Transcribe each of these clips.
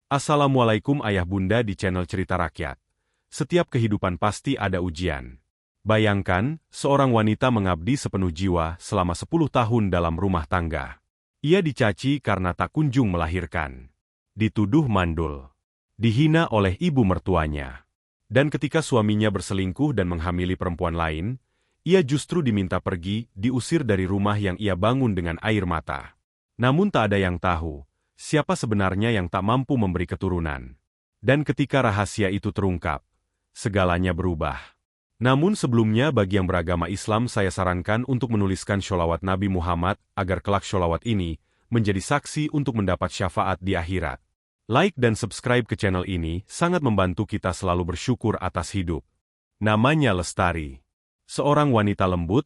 Assalamualaikum ayah bunda di channel Cerita Rakyat. Setiap kehidupan pasti ada ujian. Bayangkan, seorang wanita mengabdi sepenuh jiwa selama 10 tahun dalam rumah tangga. Ia dicaci karena tak kunjung melahirkan. Dituduh mandul. Dihina oleh ibu mertuanya. Dan ketika suaminya berselingkuh dan menghamili perempuan lain, ia justru diminta pergi, diusir dari rumah yang ia bangun dengan air mata. Namun tak ada yang tahu, siapa sebenarnya yang tak mampu memberi keturunan. Dan ketika rahasia itu terungkap, segalanya berubah. Namun sebelumnya bagi yang beragama Islam saya sarankan untuk menuliskan sholawat Nabi Muhammad agar kelak sholawat ini menjadi saksi untuk mendapat syafaat di akhirat. Like dan subscribe ke channel ini sangat membantu kita selalu bersyukur atas hidup. Namanya Lestari. Seorang wanita lembut,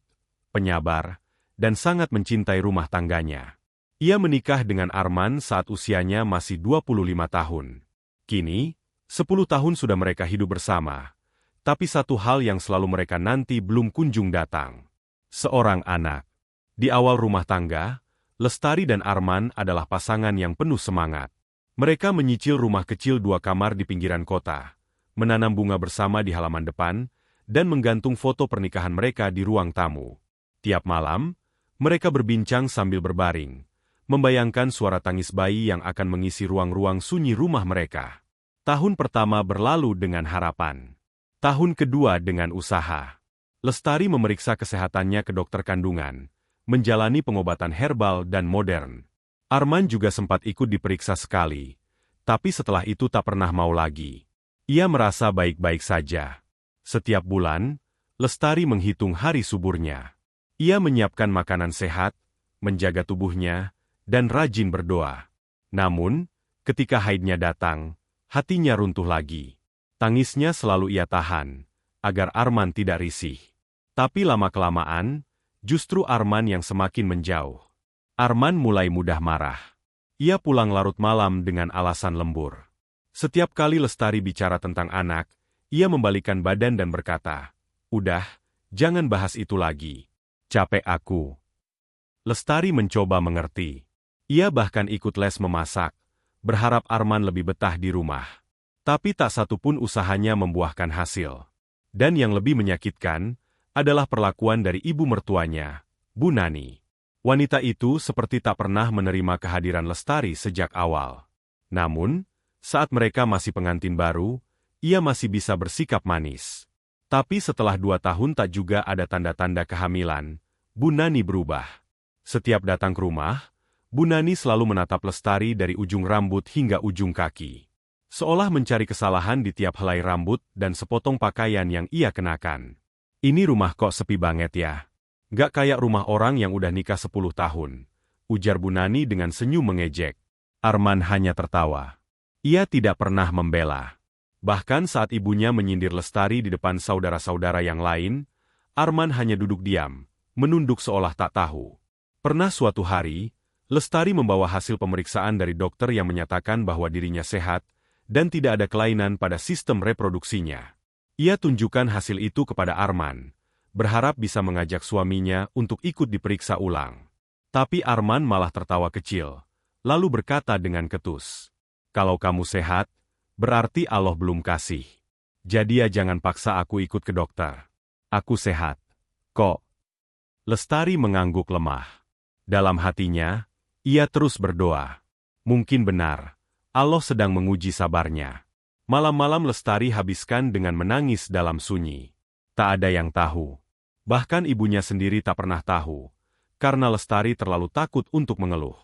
penyabar, dan sangat mencintai rumah tangganya. Ia menikah dengan Arman saat usianya masih 25 tahun. Kini, 10 tahun sudah mereka hidup bersama. Tapi satu hal yang selalu mereka nanti belum kunjung datang. Seorang anak. Di awal rumah tangga, Lestari dan Arman adalah pasangan yang penuh semangat. Mereka menyicil rumah kecil 2 kamar di pinggiran kota, menanam bunga bersama di halaman depan, dan menggantung foto pernikahan mereka di ruang tamu. Tiap malam, mereka berbincang sambil berbaring, membayangkan suara tangis bayi yang akan mengisi ruang-ruang sunyi rumah mereka. Tahun pertama berlalu dengan harapan. Tahun kedua dengan usaha. Lestari memeriksa kesehatannya ke dokter kandungan, menjalani pengobatan herbal dan modern. Arman juga sempat ikut diperiksa sekali, tapi setelah itu tak pernah mau lagi. Ia merasa baik-baik saja. Setiap bulan, Lestari menghitung hari suburnya. Ia menyiapkan makanan sehat, menjaga tubuhnya, dan rajin berdoa. Namun, ketika haidnya datang, hatinya runtuh lagi. Tangisnya selalu ia tahan, agar Arman tidak risih. Tapi lama-kelamaan, justru Arman yang semakin menjauh. Arman mulai mudah marah. Ia pulang larut malam dengan alasan lembur. Setiap kali Lestari bicara tentang anak, ia membalikkan badan dan berkata, "Udah, jangan bahas itu lagi. Capek aku." Lestari mencoba mengerti. Ia bahkan ikut les memasak, berharap Arman lebih betah di rumah. Tapi tak satu pun usahanya membuahkan hasil. Dan yang lebih menyakitkan, adalah perlakuan dari ibu mertuanya, Bu Nani. Wanita itu seperti tak pernah menerima kehadiran Lestari sejak awal. Namun, saat mereka masih pengantin baru, ia masih bisa bersikap manis. Tapi setelah 2 tahun tak juga ada tanda-tanda kehamilan, Bu Nani berubah. Setiap datang ke rumah, Bu Nani selalu menatap Lestari dari ujung rambut hingga ujung kaki. Seolah mencari kesalahan di tiap helai rambut dan sepotong pakaian yang ia kenakan. "Ini rumah kok sepi banget ya? Gak kayak rumah orang yang udah nikah 10 tahun, ujar Bu Nani dengan senyum mengejek. Arman hanya tertawa. Ia tidak pernah membela. Bahkan saat ibunya menyindir Lestari di depan saudara-saudara yang lain, Arman hanya duduk diam, menunduk seolah tak tahu. Pernah suatu hari, Lestari membawa hasil pemeriksaan dari dokter yang menyatakan bahwa dirinya sehat, dan tidak ada kelainan pada sistem reproduksinya. Ia tunjukkan hasil itu kepada Arman, berharap bisa mengajak suaminya untuk ikut diperiksa ulang. Tapi Arman malah tertawa kecil, lalu berkata dengan ketus, "Kalau kamu sehat, berarti Allah belum kasih. Jadi ya jangan paksa aku ikut ke dokter. Aku sehat, kok." Lestari mengangguk lemah. Dalam hatinya, ia terus berdoa. Mungkin benar, Allah sedang menguji sabarnya. Malam-malam Lestari habiskan dengan menangis dalam sunyi. Tak ada yang tahu. Bahkan ibunya sendiri tak pernah tahu, karena Lestari terlalu takut untuk mengeluh.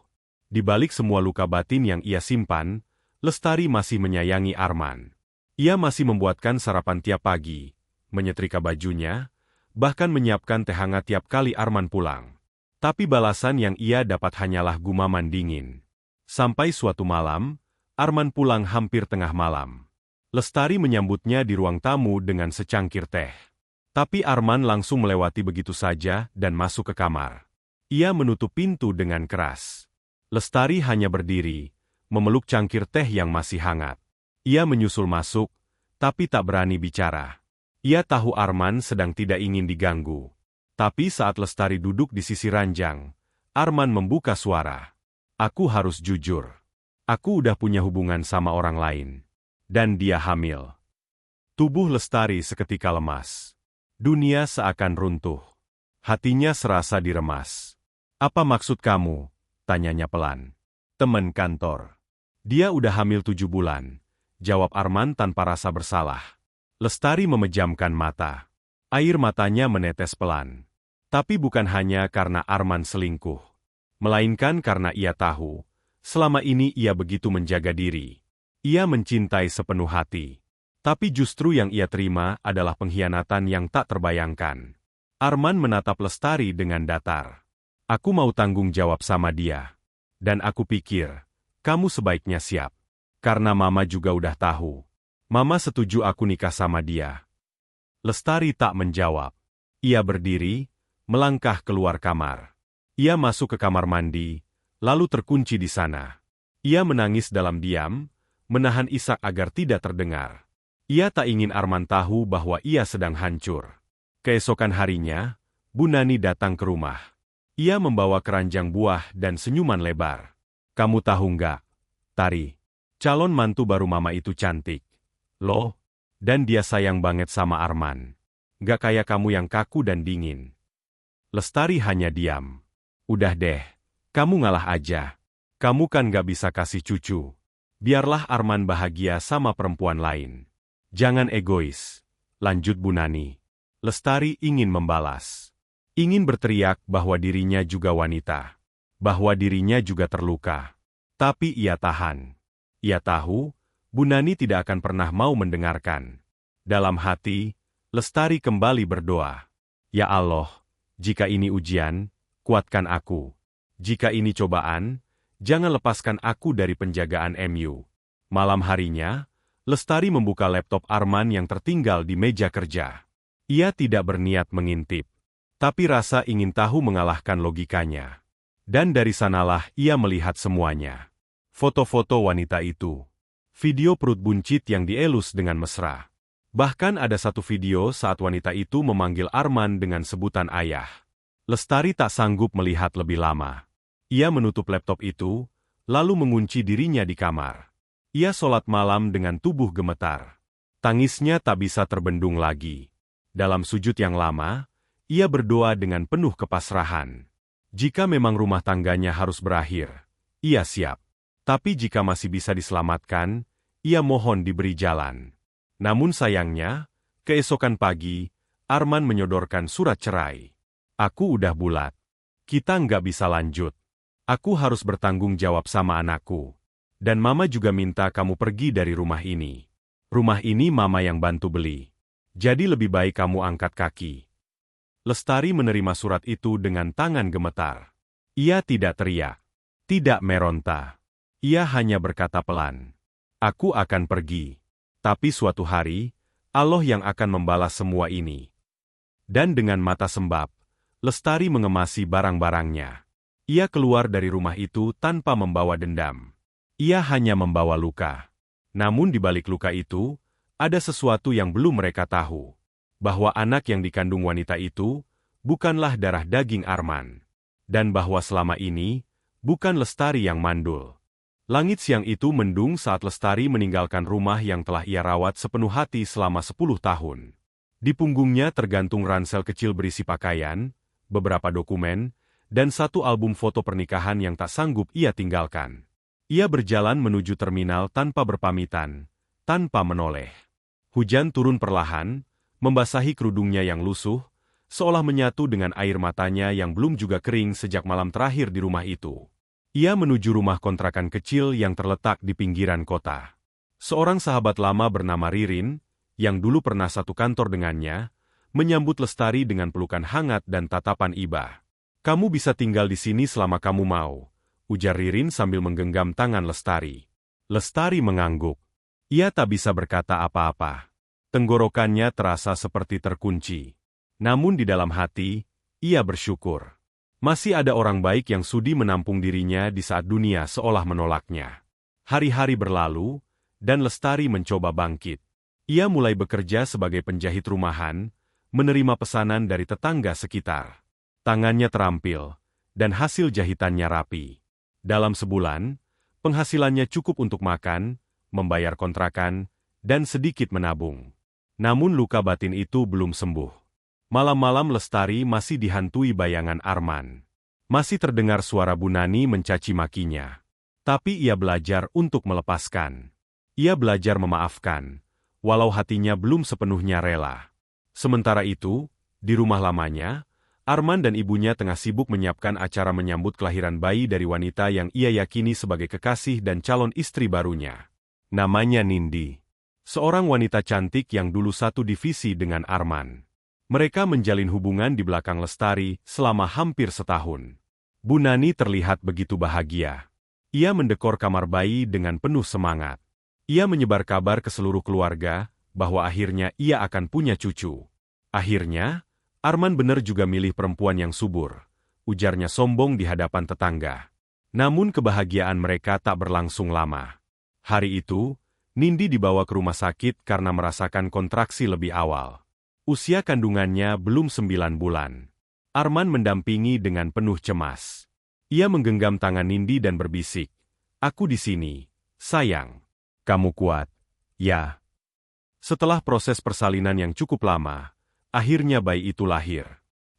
Di balik semua luka batin yang ia simpan, Lestari masih menyayangi Arman. Ia masih membuatkan sarapan tiap pagi, menyetrika bajunya, bahkan menyiapkan teh hangat tiap kali Arman pulang. Tapi balasan yang ia dapat hanyalah gumaman dingin. Sampai suatu malam, Arman pulang hampir tengah malam. Lestari menyambutnya di ruang tamu dengan secangkir teh. Tapi Arman langsung melewati begitu saja dan masuk ke kamar. Ia menutup pintu dengan keras. Lestari hanya berdiri, memeluk cangkir teh yang masih hangat. Ia menyusul masuk, tapi tak berani bicara. Ia tahu Arman sedang tidak ingin diganggu. Tapi saat Lestari duduk di sisi ranjang, Arman membuka suara. "Aku harus jujur. Aku udah punya hubungan sama orang lain. Dan dia hamil. Tubuh Lestari seketika lemas. Dunia seakan runtuh. Hatinya serasa diremas. Apa maksud kamu? Tanyanya pelan. Teman kantor. Dia udah hamil 7 bulan. Jawab Arman tanpa rasa bersalah. Lestari memejamkan mata. Air matanya menetes pelan. Tapi bukan hanya karena Arman selingkuh. Melainkan karena ia tahu, selama ini ia begitu menjaga diri. Ia mencintai sepenuh hati. Tapi justru yang ia terima adalah pengkhianatan yang tak terbayangkan. Arman menatap Lestari dengan datar. Aku mau tanggung jawab sama dia. Dan aku pikir, kamu sebaiknya siap. Karena Mama juga udah tahu. Mama setuju aku nikah sama dia. Lestari tak menjawab. Ia berdiri, melangkah keluar kamar. Ia masuk ke kamar mandi, lalu terkunci di sana. Ia menangis dalam diam, menahan isak agar tidak terdengar. Ia tak ingin Arman tahu bahwa ia sedang hancur. Keesokan harinya, Bu Nani datang ke rumah. Ia membawa keranjang buah dan senyuman lebar. Kamu tahu nggak, Tari? Calon mantu baru Mama itu cantik. Loh, dan dia sayang banget sama Arman. Nggak kayak kamu yang kaku dan dingin. Lestari hanya diam. Udah deh, kamu ngalah aja. Kamu kan nggak bisa kasih cucu. Biarlah Arman bahagia sama perempuan lain. Jangan egois, lanjut Bu Nani. Lestari ingin membalas. Ingin berteriak bahwa dirinya juga wanita. Bahwa dirinya juga terluka. Tapi ia tahan. Ia tahu, Bu Nani tidak akan pernah mau mendengarkan. Dalam hati, Lestari kembali berdoa. Ya Allah, jika ini ujian, kuatkan aku. Jika ini cobaan, jangan lepaskan aku dari penjagaan MU. Malam harinya, Lestari membuka laptop Arman yang tertinggal di meja kerja. Ia tidak berniat mengintip. Tapi rasa ingin tahu mengalahkan logikanya. Dan dari sanalah ia melihat semuanya. Foto-foto wanita itu. Video perut buncit yang dielus dengan mesra. Bahkan ada satu video saat wanita itu memanggil Arman dengan sebutan ayah. Lestari tak sanggup melihat lebih lama. Ia menutup laptop itu, lalu mengunci dirinya di kamar. Ia sholat malam dengan tubuh gemetar. Tangisnya tak bisa terbendung lagi. Dalam sujud yang lama, ia berdoa dengan penuh kepasrahan. Jika memang rumah tangganya harus berakhir, ia siap. Tapi jika masih bisa diselamatkan, ia mohon diberi jalan. Namun sayangnya, keesokan pagi, Arman menyodorkan surat cerai. Aku udah bulat. Kita nggak bisa lanjut. Aku harus bertanggung jawab sama anakku. Dan Mama juga minta kamu pergi dari rumah ini. Rumah ini Mama yang bantu beli. Jadi lebih baik kamu angkat kaki. Lestari menerima surat itu dengan tangan gemetar. Ia tidak teriak. Tidak meronta. Ia hanya berkata pelan. Aku akan pergi. Tapi suatu hari, Allah yang akan membalas semua ini. Dan dengan mata sembab, Lestari mengemasi barang-barangnya. Ia keluar dari rumah itu tanpa membawa dendam. Ia hanya membawa luka. Namun di balik luka itu, ada sesuatu yang belum mereka tahu. Bahwa anak yang dikandung wanita itu, bukanlah darah daging Arman. Dan bahwa selama ini, bukan Lestari yang mandul. Langit siang itu mendung saat Lestari meninggalkan rumah yang telah ia rawat sepenuh hati selama 10 tahun. Di punggungnya tergantung ransel kecil berisi pakaian, beberapa dokumen, dan satu album foto pernikahan yang tak sanggup ia tinggalkan. Ia berjalan menuju terminal tanpa berpamitan, tanpa menoleh. Hujan turun perlahan, membasahi kerudungnya yang lusuh, seolah menyatu dengan air matanya yang belum juga kering sejak malam terakhir di rumah itu. Ia menuju rumah kontrakan kecil yang terletak di pinggiran kota. Seorang sahabat lama bernama Ririn, yang dulu pernah satu kantor dengannya, menyambut Lestari dengan pelukan hangat dan tatapan iba. Kamu bisa tinggal di sini selama kamu mau, ujar Ririn sambil menggenggam tangan Lestari. Lestari mengangguk. Ia tak bisa berkata apa-apa. Tenggorokannya terasa seperti terkunci. Namun di dalam hati, ia bersyukur. Masih ada orang baik yang sudi menampung dirinya di saat dunia seolah menolaknya. Hari-hari berlalu, dan Lestari mencoba bangkit. Ia mulai bekerja sebagai penjahit rumahan, menerima pesanan dari tetangga sekitar. Tangannya terampil, dan hasil jahitannya rapi. Dalam sebulan, Penghasilannya cukup untuk makan, membayar kontrakan, dan sedikit menabung. Namun luka batin itu belum sembuh. Malam-malam Lestari masih dihantui bayangan Arman. Masih terdengar suara Bu Nani mencaci makinya. Tapi ia belajar untuk melepaskan. Ia belajar memaafkan, walau hatinya belum sepenuhnya rela. Sementara itu, di rumah lamanya, Arman dan ibunya tengah sibuk menyiapkan acara menyambut kelahiran bayi dari wanita yang ia yakini sebagai kekasih dan calon istri barunya. Namanya Nindi. Seorang wanita cantik yang dulu satu divisi dengan Arman. Mereka menjalin hubungan di belakang Lestari selama hampir setahun. Bu Nani terlihat begitu bahagia. Ia mendekor kamar bayi dengan penuh semangat. Ia menyebar kabar ke seluruh keluarga bahwa akhirnya ia akan punya cucu. Akhirnya, Arman benar juga milih perempuan yang subur, ujarnya sombong di hadapan tetangga. Namun kebahagiaan mereka tak berlangsung lama. Hari itu, Nindi dibawa ke rumah sakit karena merasakan kontraksi lebih awal. Usia kandungannya belum 9 bulan. Arman mendampingi dengan penuh cemas. Ia menggenggam tangan Nindi dan berbisik, "Aku di sini, sayang. Kamu kuat, ya." Setelah proses persalinan yang cukup lama, akhirnya bayi itu lahir.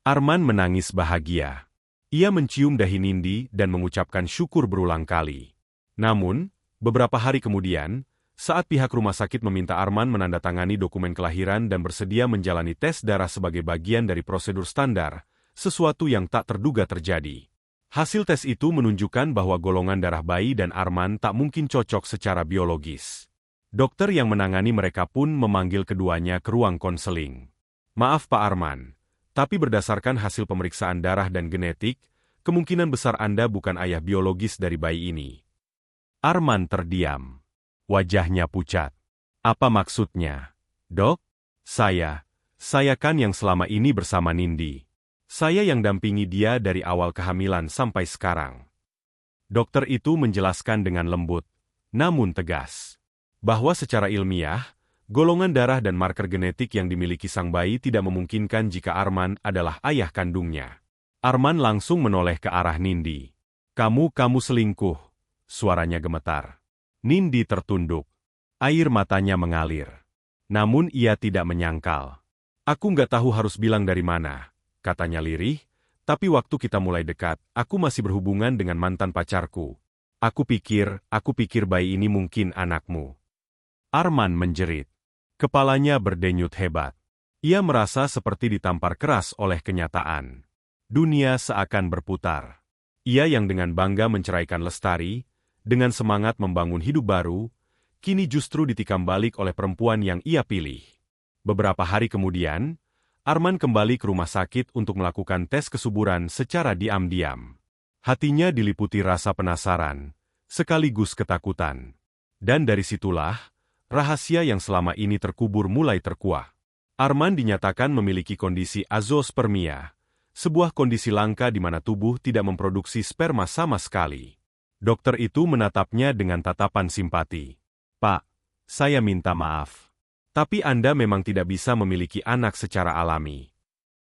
Arman menangis bahagia. Ia mencium dahi Nindi dan mengucapkan syukur berulang kali. Namun, beberapa hari kemudian, saat pihak rumah sakit meminta Arman menandatangani dokumen kelahiran dan bersedia menjalani tes darah sebagai bagian dari prosedur standar, sesuatu yang tak terduga terjadi. Hasil tes itu menunjukkan bahwa golongan darah bayi dan Arman tak mungkin cocok secara biologis. Dokter yang menangani mereka pun memanggil keduanya ke ruang konseling. "Maaf Pak Arman, tapi berdasarkan hasil pemeriksaan darah dan genetik, kemungkinan besar Anda bukan ayah biologis dari bayi ini." Arman terdiam. Wajahnya pucat. "Apa maksudnya, Dok? Saya kan yang selama ini bersama Nindi. Saya yang dampingi dia dari awal kehamilan sampai sekarang." Dokter itu menjelaskan dengan lembut, namun tegas, bahwa secara ilmiah, golongan darah dan marker genetik yang dimiliki sang bayi tidak memungkinkan jika Arman adalah ayah kandungnya. Arman langsung menoleh ke arah Nindi. Kamu selingkuh," suaranya gemetar. Nindi tertunduk. Air matanya mengalir. Namun ia tidak menyangkal. "Aku nggak tahu harus bilang dari mana," katanya lirih, "tapi waktu kita mulai dekat, aku masih berhubungan dengan mantan pacarku. Aku pikir bayi ini mungkin anakmu." Arman menjerit. Kepalanya berdenyut hebat. Ia merasa seperti ditampar keras oleh kenyataan. Dunia seakan berputar. Ia yang dengan bangga menceraikan Lestari, dengan semangat membangun hidup baru, kini justru ditikam balik oleh perempuan yang ia pilih. Beberapa hari kemudian, Arman kembali ke rumah sakit untuk melakukan tes kesuburan secara diam-diam. Hatinya diliputi rasa penasaran, sekaligus ketakutan. Dan dari situlah, rahasia yang selama ini terkubur mulai terkuak. Arman dinyatakan memiliki kondisi azoospermia, sebuah kondisi langka di mana tubuh tidak memproduksi sperma sama sekali. Dokter itu menatapnya dengan tatapan simpati. "Pak, saya minta maaf. Tapi Anda memang tidak bisa memiliki anak secara alami."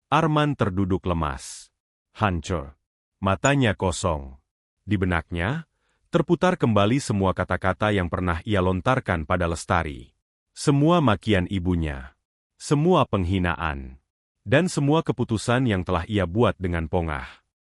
Arman terduduk lemas. Hancur. Matanya kosong. Di benaknya, terputar kembali semua kata-kata yang pernah ia lontarkan pada Lestari. Semua makian ibunya. Semua penghinaan. Dan semua keputusan yang telah ia buat dengan pongah.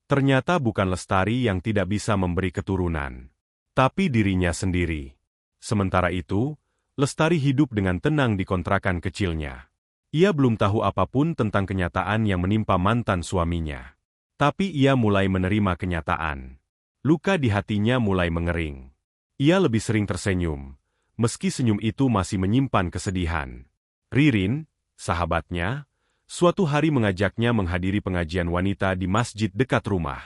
Ternyata bukan Lestari yang tidak bisa memberi keturunan, tapi dirinya sendiri. Sementara itu, Lestari hidup dengan tenang di kontrakan kecilnya. Ia belum tahu apapun tentang kenyataan yang menimpa mantan suaminya. Tapi ia mulai menerima kenyataan. Luka di hatinya mulai mengering. Ia lebih sering tersenyum, meski senyum itu masih menyimpan kesedihan. Ririn, sahabatnya, suatu hari mengajaknya menghadiri pengajian wanita di masjid dekat rumah.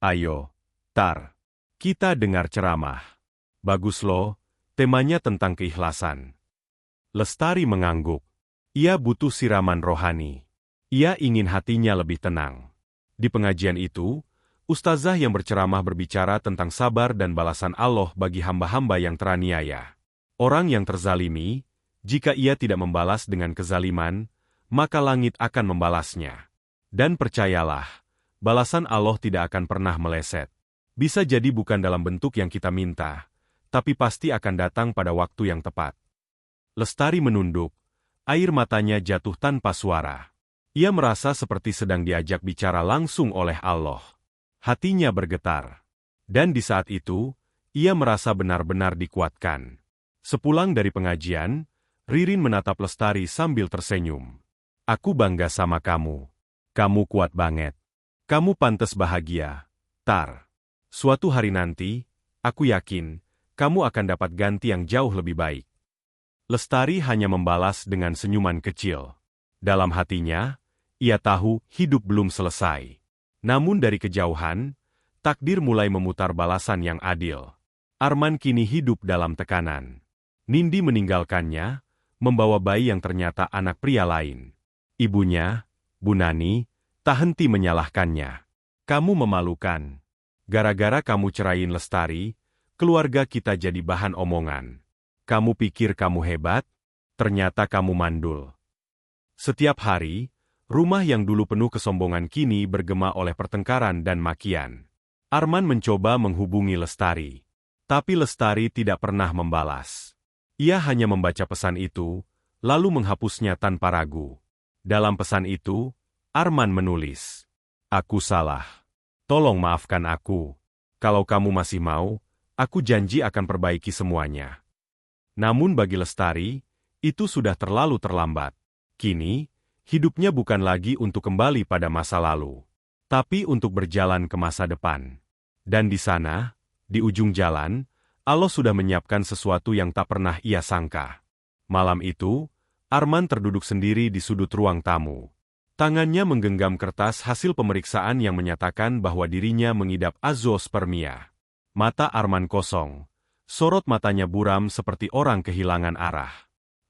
"Ayo, Tar, kita dengar ceramah. Bagus loh, temanya tentang keikhlasan." Lestari mengangguk. Ia butuh siraman rohani. Ia ingin hatinya lebih tenang. Di pengajian itu, ustazah yang berceramah berbicara tentang sabar dan balasan Allah bagi hamba-hamba yang teraniaya. Orang yang terzalimi, jika ia tidak membalas dengan kezaliman, maka langit akan membalasnya. Dan percayalah, balasan Allah tidak akan pernah meleset. Bisa jadi bukan dalam bentuk yang kita minta, tapi pasti akan datang pada waktu yang tepat. Lestari menunduk, air matanya jatuh tanpa suara. Ia merasa seperti sedang diajak bicara langsung oleh Allah. Hatinya bergetar. Dan di saat itu, ia merasa benar-benar dikuatkan. Sepulang dari pengajian, Ririn menatap Lestari sambil tersenyum. Aku bangga sama kamu. Kamu kuat banget. Kamu pantas bahagia, Tar. Suatu hari nanti, aku yakin, kamu akan dapat ganti yang jauh lebih baik. Lestari hanya membalas dengan senyuman kecil. Dalam hatinya, ia tahu hidup belum selesai. Namun dari kejauhan, takdir mulai memutar balasan yang adil. Arman kini hidup dalam tekanan. Nindi meninggalkannya, membawa bayi yang ternyata anak pria lain. Ibunya, Bu Nani, tak henti menyalahkannya. Kamu memalukan. Gara-gara kamu ceraiin Lestari, keluarga kita jadi bahan omongan. Kamu pikir kamu hebat? Ternyata kamu mandul. Setiap hari, rumah yang dulu penuh kesombongan kini bergema oleh pertengkaran dan makian. Arman mencoba menghubungi Lestari. Tapi Lestari tidak pernah membalas. Ia hanya membaca pesan itu, lalu menghapusnya tanpa ragu. Dalam pesan itu, Arman menulis, "Aku salah. Tolong maafkan aku. Kalau kamu masih mau, aku janji akan perbaiki semuanya." Namun bagi Lestari, itu sudah terlalu terlambat. Kini, hidupnya bukan lagi untuk kembali pada masa lalu, tapi untuk berjalan ke masa depan. Dan di sana, di ujung jalan, Allah sudah menyiapkan sesuatu yang tak pernah ia sangka. Malam itu, Arman terduduk sendiri di sudut ruang tamu. Tangannya menggenggam kertas hasil pemeriksaan yang menyatakan bahwa dirinya mengidap azoospermia. Mata Arman kosong, sorot matanya buram seperti orang kehilangan arah.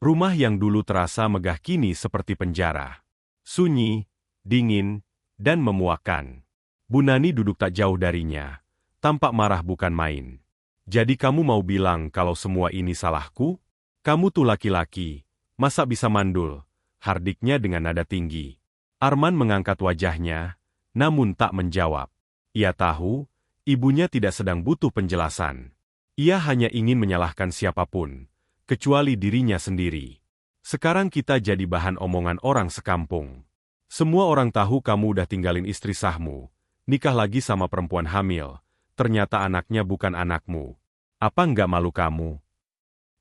Rumah yang dulu terasa megah kini seperti penjara. Sunyi, dingin, dan memuakkan. Bu Nani duduk tak jauh darinya. Tampak marah bukan main. Jadi kamu mau bilang kalau semua ini salahku? Kamu tuh laki-laki, masa bisa mandul? Hardiknya dengan nada tinggi. Arman mengangkat wajahnya, namun tak menjawab. Ia tahu, ibunya tidak sedang butuh penjelasan. Ia hanya ingin menyalahkan siapapun, kecuali dirinya sendiri. Sekarang kita jadi bahan omongan orang sekampung. Semua orang tahu kamu udah tinggalin istri sahmu, nikah lagi sama perempuan hamil, ternyata anaknya bukan anakmu. Apa nggak malu kamu?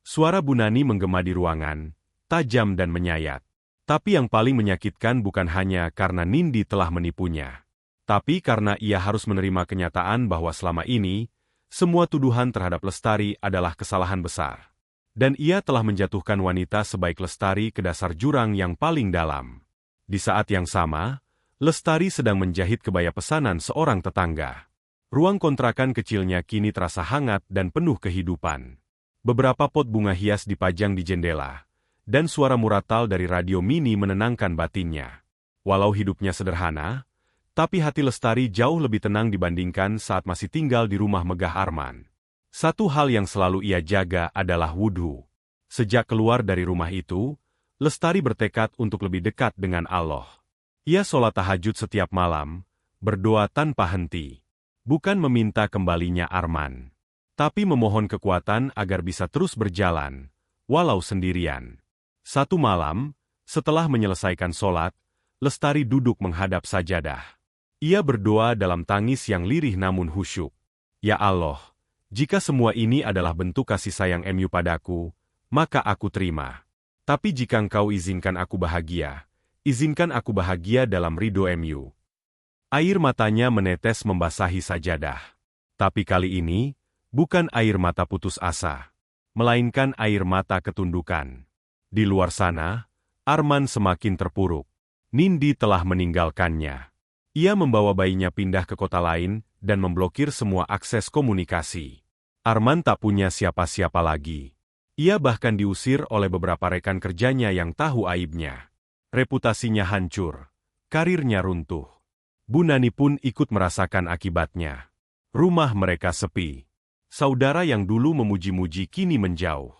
Suara Bu Nani menggema di ruangan, tajam dan menyayat. Tapi yang paling menyakitkan bukan hanya karena Nindi telah menipunya, tapi karena ia harus menerima kenyataan bahwa selama ini, semua tuduhan terhadap Lestari adalah kesalahan besar. Dan ia telah menjatuhkan wanita sebaik Lestari ke dasar jurang yang paling dalam. Di saat yang sama, Lestari sedang menjahit kebaya pesanan seorang tetangga. Ruang kontrakan kecilnya kini terasa hangat dan penuh kehidupan. Beberapa pot bunga hias dipajang di jendela, dan suara muratal dari radio mini menenangkan batinnya. Walau hidupnya sederhana, tapi hati Lestari jauh lebih tenang dibandingkan saat masih tinggal di rumah megah Arman. Satu hal yang selalu ia jaga adalah wudhu. Sejak keluar dari rumah itu, Lestari bertekad untuk lebih dekat dengan Allah. Ia sholat tahajud setiap malam, berdoa tanpa henti. Bukan meminta kembalinya Arman, tapi memohon kekuatan agar bisa terus berjalan, walau sendirian. Satu malam, setelah menyelesaikan sholat, Lestari duduk menghadap sajadah. Ia berdoa dalam tangis yang lirih namun khusyuk. Ya Allah, jika semua ini adalah bentuk kasih sayang MU padaku, maka aku terima. Tapi jika Engkau izinkan aku bahagia, izinkan aku bahagia dalam ridho MU. Air matanya menetes membasahi sajadah. Tapi kali ini, bukan air mata putus asa, melainkan air mata ketundukan. Di luar sana, Arman semakin terpuruk. Nindi telah meninggalkannya. Ia membawa bayinya pindah ke kota lain dan memblokir semua akses komunikasi. Arman tak punya siapa-siapa lagi. Ia bahkan diusir oleh beberapa rekan kerjanya yang tahu aibnya. Reputasinya hancur. Karirnya runtuh. Bu Nani pun ikut merasakan akibatnya. Rumah mereka sepi. Saudara yang dulu memuji-muji kini menjauh.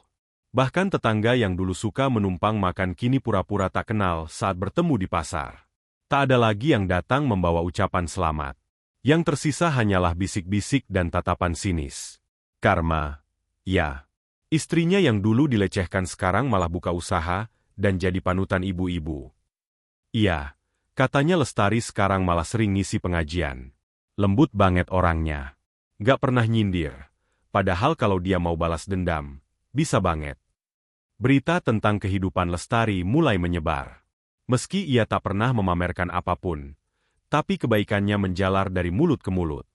Bahkan tetangga yang dulu suka menumpang makan kini pura-pura tak kenal saat bertemu di pasar. Tak ada lagi yang datang membawa ucapan selamat. Yang tersisa hanyalah bisik-bisik dan tatapan sinis. Karma, ya. Istrinya yang dulu dilecehkan sekarang malah buka usaha dan jadi panutan ibu-ibu. Iya, katanya Lestari sekarang malah sering ngisi pengajian. Lembut banget orangnya. Gak pernah nyindir. Padahal kalau dia mau balas dendam, bisa banget. Berita tentang kehidupan Lestari mulai menyebar. Meski ia tak pernah memamerkan apapun, tapi kebaikannya menjalar dari mulut ke mulut.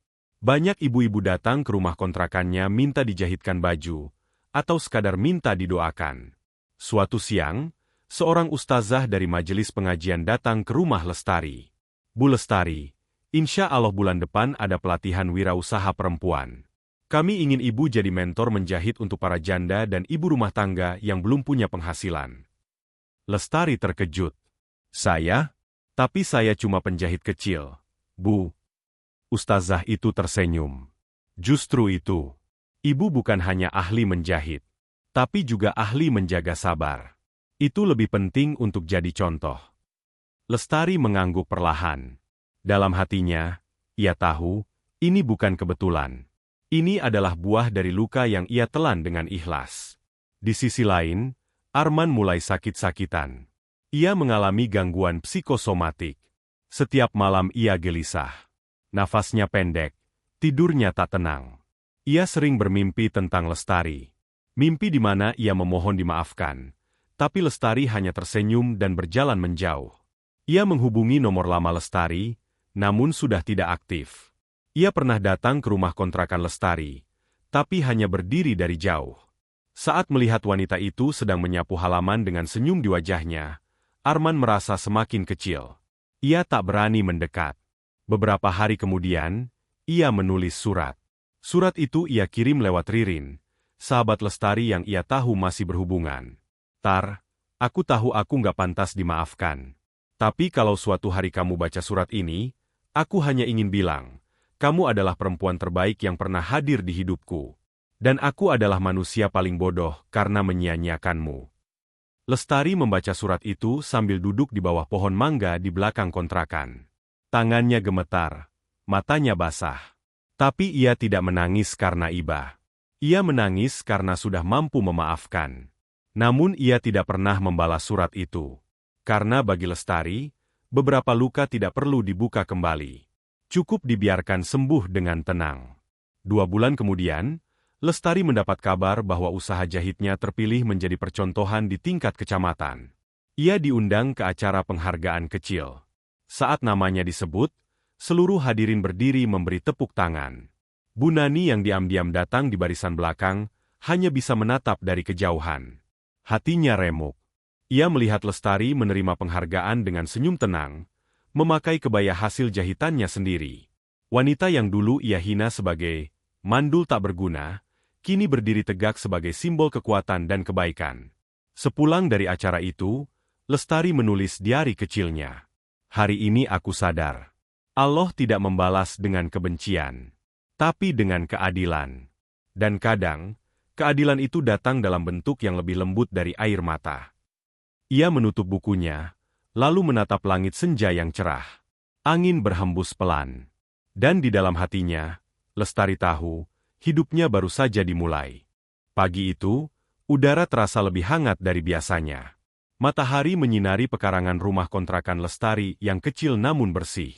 Banyak ibu-ibu datang ke rumah kontrakannya minta dijahitkan baju, atau sekadar minta didoakan. Suatu siang, seorang ustazah dari majelis pengajian datang ke rumah Lestari. Bu Lestari, insya Allah bulan depan ada pelatihan wirausaha perempuan. Kami ingin ibu jadi mentor menjahit untuk para janda dan ibu rumah tangga yang belum punya penghasilan. Lestari terkejut. Saya? Tapi saya cuma penjahit kecil, Bu. Ustazah itu tersenyum. Justru itu. Ibu bukan hanya ahli menjahit, tapi juga ahli menjaga sabar. Itu lebih penting untuk jadi contoh. Lestari mengangguk perlahan. Dalam hatinya, ia tahu, ini bukan kebetulan. Ini adalah buah dari luka yang ia telan dengan ikhlas. Di sisi lain, Arman mulai sakit-sakitan. Ia mengalami gangguan psikosomatik. Setiap malam ia gelisah. Nafasnya pendek, tidurnya tak tenang. Ia sering bermimpi tentang Lestari. Mimpi di mana ia memohon dimaafkan. Tapi Lestari hanya tersenyum dan berjalan menjauh. Ia menghubungi nomor lama Lestari, namun sudah tidak aktif. Ia pernah datang ke rumah kontrakan Lestari, tapi hanya berdiri dari jauh. Saat melihat wanita itu sedang menyapu halaman dengan senyum di wajahnya, Arman merasa semakin kecil. Ia tak berani mendekat. Beberapa hari kemudian, ia menulis surat. Surat itu ia kirim lewat Ririn, sahabat Lestari yang ia tahu masih berhubungan. Tar, aku tahu aku nggak pantas dimaafkan. Tapi kalau suatu hari kamu baca surat ini, aku hanya ingin bilang, kamu adalah perempuan terbaik yang pernah hadir di hidupku. Dan aku adalah manusia paling bodoh karena menyia-nyiakanmu. Lestari membaca surat itu sambil duduk di bawah pohon mangga di belakang kontrakan. Tangannya gemetar, matanya basah. Tapi ia tidak menangis karena iba. Ia menangis karena sudah mampu memaafkan. Namun ia tidak pernah membalas surat itu. Karena bagi Lestari, beberapa luka tidak perlu dibuka kembali. Cukup dibiarkan sembuh dengan tenang. 2 bulan kemudian, Lestari mendapat kabar bahwa usaha jahitnya terpilih menjadi percontohan di tingkat kecamatan. Ia diundang ke acara penghargaan kecil. Saat namanya disebut, seluruh hadirin berdiri memberi tepuk tangan. Bu Nani yang diam-diam datang di barisan belakang, hanya bisa menatap dari kejauhan. Hatinya remuk. Ia melihat Lestari menerima penghargaan dengan senyum tenang, memakai kebaya hasil jahitannya sendiri. Wanita yang dulu ia hina sebagai mandul tak berguna, kini berdiri tegak sebagai simbol kekuatan dan kebaikan. Sepulang dari acara itu, Lestari menulis diari kecilnya. Hari ini aku sadar. Allah tidak membalas dengan kebencian, tapi dengan keadilan. Dan kadang, keadilan itu datang dalam bentuk yang lebih lembut dari air mata. Ia menutup bukunya, lalu menatap langit senja yang cerah. Angin berhembus pelan. Dan di dalam hatinya, Lestari tahu, hidupnya baru saja dimulai. Pagi itu, udara terasa lebih hangat dari biasanya. Matahari menyinari pekarangan rumah kontrakan Lestari yang kecil namun bersih.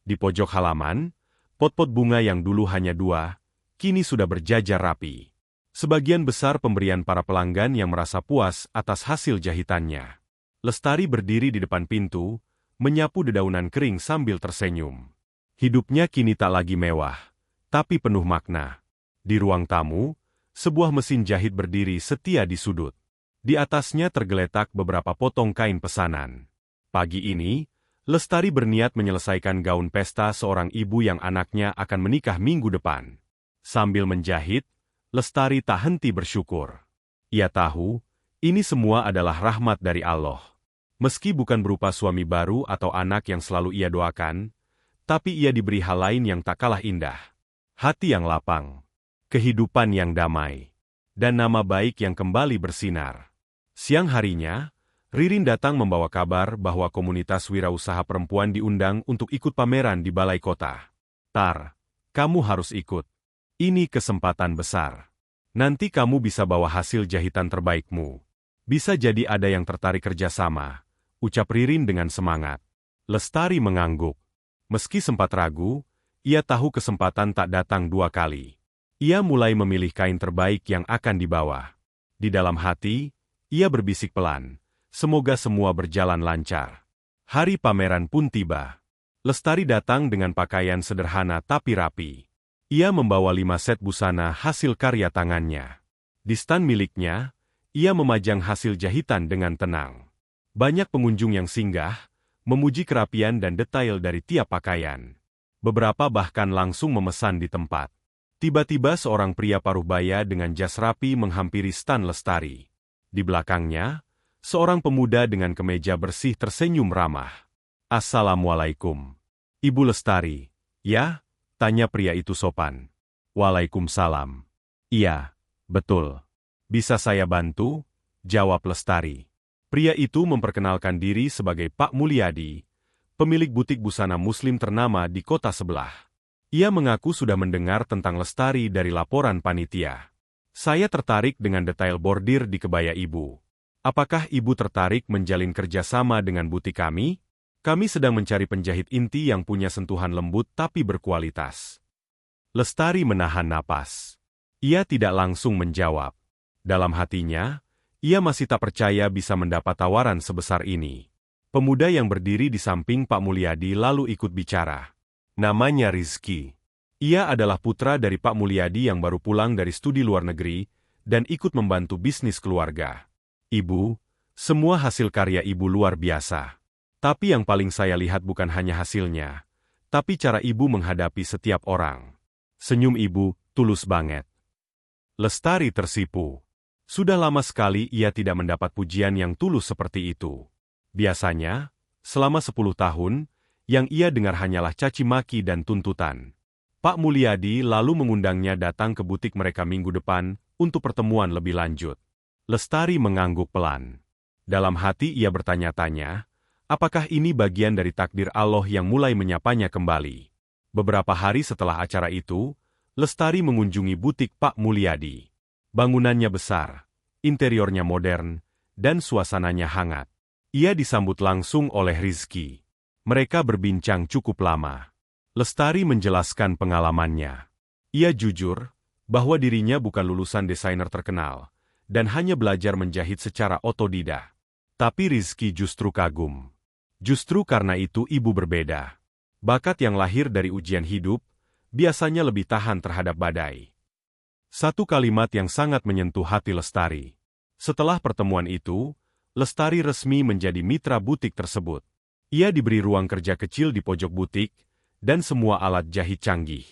Di pojok halaman, pot-pot bunga yang dulu hanya 2, kini sudah berjajar rapi. Sebagian besar pemberian para pelanggan yang merasa puas atas hasil jahitannya. Lestari berdiri di depan pintu, menyapu dedaunan kering sambil tersenyum. Hidupnya kini tak lagi mewah, tapi penuh makna. Di ruang tamu, sebuah mesin jahit berdiri setia di sudut. Di atasnya tergeletak beberapa potong kain pesanan. Pagi ini, Lestari berniat menyelesaikan gaun pesta seorang ibu yang anaknya akan menikah minggu depan. Sambil menjahit, Lestari tak henti bersyukur. Ia tahu, ini semua adalah rahmat dari Allah. Meski bukan berupa suami baru atau anak yang selalu ia doakan, tapi ia diberi hal lain yang tak kalah indah. Hati yang lapang. Kehidupan yang damai, dan nama baik yang kembali bersinar. Siang harinya, Ririn datang membawa kabar bahwa komunitas wirausaha perempuan diundang untuk ikut pameran di balai kota. Tar, kamu harus ikut. Ini kesempatan besar. Nanti kamu bisa bawa hasil jahitan terbaikmu. Bisa jadi ada yang tertarik kerjasama, ucap Ririn dengan semangat. Lestari mengangguk. Meski sempat ragu, ia tahu kesempatan tak datang dua kali. Ia mulai memilih kain terbaik yang akan dibawa. Di dalam hati, ia berbisik pelan, semoga semua berjalan lancar. Hari pameran pun tiba. Lestari datang dengan pakaian sederhana tapi rapi. Ia membawa 5 set busana hasil karya tangannya. Di stan miliknya, ia memajang hasil jahitan dengan tenang. Banyak pengunjung yang singgah, memuji kerapian dan detail dari tiap pakaian. Beberapa bahkan langsung memesan di tempat. Tiba-tiba seorang pria paruh baya dengan jas rapi menghampiri stan Lestari. Di belakangnya, seorang pemuda dengan kemeja bersih tersenyum ramah. Assalamualaikum. Ibu Lestari. Ya? Tanya pria itu sopan. Waalaikumsalam. Iya, betul. Bisa saya bantu? Jawab Lestari. Pria itu memperkenalkan diri sebagai Pak Mulyadi, pemilik butik busana muslim ternama di kota sebelah. Ia mengaku sudah mendengar tentang Lestari dari laporan panitia. Saya tertarik dengan detail bordir di kebaya ibu. Apakah ibu tertarik menjalin kerjasama dengan butik kami? Kami sedang mencari penjahit inti yang punya sentuhan lembut tapi berkualitas. Lestari menahan napas. Ia tidak langsung menjawab. Dalam hatinya, ia masih tak percaya bisa mendapat tawaran sebesar ini. Pemuda yang berdiri di samping Pak Mulyadi lalu ikut bicara. Namanya Rizky. Ia adalah putra dari Pak Mulyadi yang baru pulang dari studi luar negeri dan ikut membantu bisnis keluarga. Ibu, semua hasil karya ibu luar biasa. Tapi yang paling saya lihat bukan hanya hasilnya, tapi cara ibu menghadapi setiap orang. Senyum ibu, tulus banget. Lestari tersipu. Sudah lama sekali ia tidak mendapat pujian yang tulus seperti itu. Biasanya, selama 10 tahun, yang ia dengar hanyalah caci maki dan tuntutan. Pak Mulyadi lalu mengundangnya datang ke butik mereka minggu depan untuk pertemuan lebih lanjut. Lestari mengangguk pelan. Dalam hati ia bertanya-tanya, apakah ini bagian dari takdir Allah yang mulai menyapanya kembali? Beberapa hari setelah acara itu, Lestari mengunjungi butik Pak Mulyadi. Bangunannya besar, interiornya modern, dan suasananya hangat. Ia disambut langsung oleh Rizky. Mereka berbincang cukup lama. Lestari menjelaskan pengalamannya. Ia jujur bahwa dirinya bukan lulusan desainer terkenal, dan hanya belajar menjahit secara otodidak. Tapi Rizky justru kagum. Justru karena itu ibu berbeda. Bakat yang lahir dari ujian hidup, biasanya lebih tahan terhadap badai. Satu kalimat yang sangat menyentuh hati Lestari. Setelah pertemuan itu, Lestari resmi menjadi mitra butik tersebut. Ia diberi ruang kerja kecil di pojok butik, dan semua alat jahit canggih.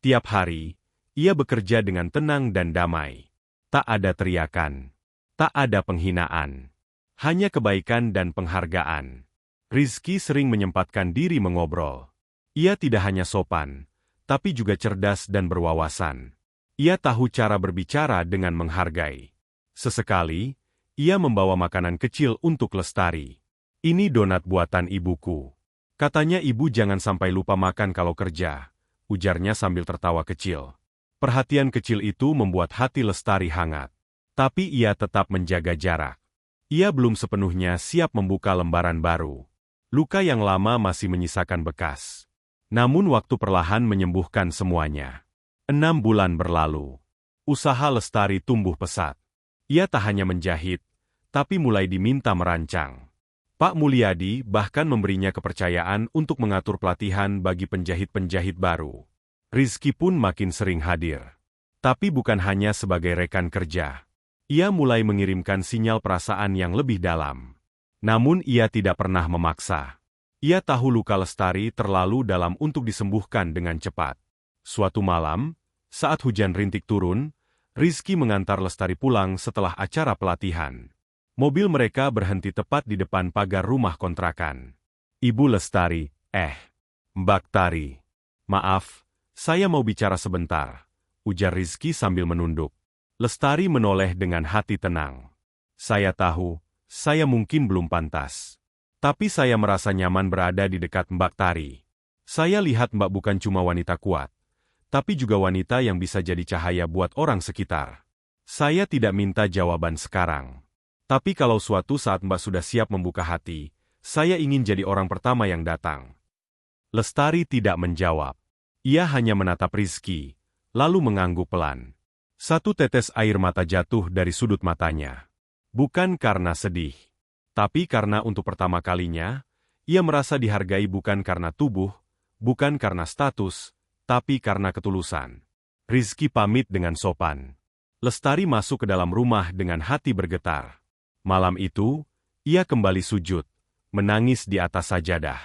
Tiap hari, ia bekerja dengan tenang dan damai. Tak ada teriakan. Tak ada penghinaan. Hanya kebaikan dan penghargaan. Rizky sering menyempatkan diri mengobrol. Ia tidak hanya sopan, tapi juga cerdas dan berwawasan. Ia tahu cara berbicara dengan menghargai. Sesekali, ia membawa makanan kecil untuk Lestari. Ini donat buatan ibuku. Katanya ibu jangan sampai lupa makan kalau kerja, ujarnya sambil tertawa kecil. Perhatian kecil itu membuat hati Lestari hangat. Tapi ia tetap menjaga jarak. Ia belum sepenuhnya siap membuka lembaran baru. Luka yang lama masih menyisakan bekas. Namun waktu perlahan menyembuhkan semuanya. 6 bulan berlalu. Usaha Lestari tumbuh pesat. Ia tak hanya menjahit, tapi mulai diminta merancang. Pak Mulyadi bahkan memberinya kepercayaan untuk mengatur pelatihan bagi penjahit-penjahit baru. Rizky pun makin sering hadir. Tapi bukan hanya sebagai rekan kerja. Ia mulai mengirimkan sinyal perasaan yang lebih dalam. Namun ia tidak pernah memaksa. Ia tahu luka Lestari terlalu dalam untuk disembuhkan dengan cepat. Suatu malam, saat hujan rintik turun, Rizky mengantar Lestari pulang setelah acara pelatihan. Mobil mereka berhenti tepat di depan pagar rumah kontrakan. Ibu Lestari, Mbak Tari. Maaf, saya mau bicara sebentar, ujar Rizky sambil menunduk. Lestari menoleh dengan hati tenang. Saya tahu, saya mungkin belum pantas. Tapi saya merasa nyaman berada di dekat Mbak Tari. Saya lihat Mbak bukan cuma wanita kuat, tapi juga wanita yang bisa jadi cahaya buat orang sekitar. Saya tidak minta jawaban sekarang. Tapi kalau suatu saat Mbak sudah siap membuka hati, saya ingin jadi orang pertama yang datang. Lestari tidak menjawab. Ia hanya menatap Rizky, lalu mengangguk pelan. Satu tetes air mata jatuh dari sudut matanya. Bukan karena sedih, tapi karena untuk pertama kalinya, ia merasa dihargai bukan karena tubuh, bukan karena status, tapi karena ketulusan. Rizky pamit dengan sopan. Lestari masuk ke dalam rumah dengan hati bergetar. Malam itu, ia kembali sujud, menangis di atas sajadah.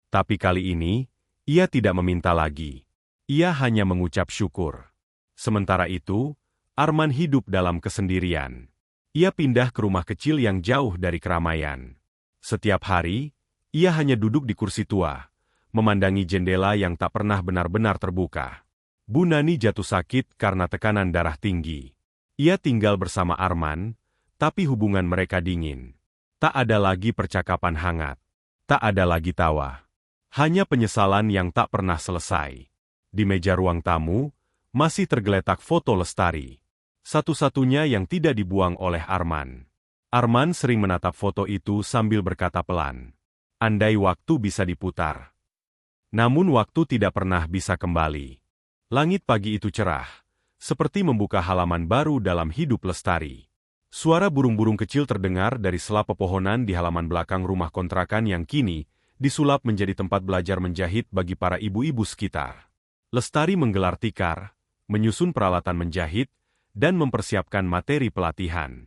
Tapi kali ini, ia tidak meminta lagi. Ia hanya mengucap syukur. Sementara itu, Arman hidup dalam kesendirian. Ia pindah ke rumah kecil yang jauh dari keramaian. Setiap hari, ia hanya duduk di kursi tua, memandangi jendela yang tak pernah benar-benar terbuka. Bu Nani jatuh sakit karena tekanan darah tinggi. Ia tinggal bersama Arman, tapi hubungan mereka dingin. Tak ada lagi percakapan hangat. Tak ada lagi tawa. Hanya penyesalan yang tak pernah selesai. Di meja ruang tamu, masih tergeletak foto Lestari. Satu-satunya yang tidak dibuang oleh Arman. Arman sering menatap foto itu sambil berkata pelan, "Andai waktu bisa diputar." Namun waktu tidak pernah bisa kembali. Langit pagi itu cerah, seperti membuka halaman baru dalam hidup Lestari. Suara burung-burung kecil terdengar dari sela pepohonan di halaman belakang rumah kontrakan yang kini disulap menjadi tempat belajar menjahit bagi para ibu-ibu sekitar. Lestari menggelar tikar, menyusun peralatan menjahit, dan mempersiapkan materi pelatihan.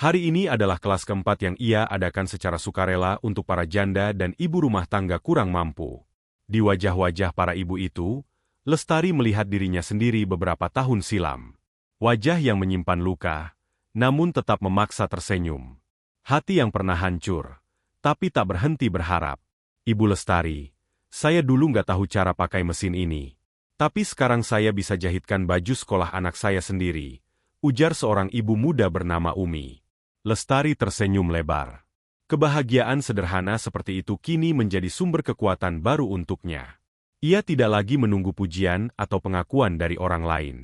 Hari ini adalah kelas keempat yang ia adakan secara sukarela untuk para janda dan ibu rumah tangga kurang mampu. Di wajah-wajah para ibu itu, Lestari melihat dirinya sendiri beberapa tahun silam. Wajah yang menyimpan luka, namun tetap memaksa tersenyum. Hati yang pernah hancur, tapi tak berhenti berharap. "Ibu Lestari, saya dulu nggak tahu cara pakai mesin ini. Tapi sekarang saya bisa jahitkan baju sekolah anak saya sendiri," ujar seorang ibu muda bernama Umi. Lestari tersenyum lebar. Kebahagiaan sederhana seperti itu kini menjadi sumber kekuatan baru untuknya. Ia tidak lagi menunggu pujian atau pengakuan dari orang lain.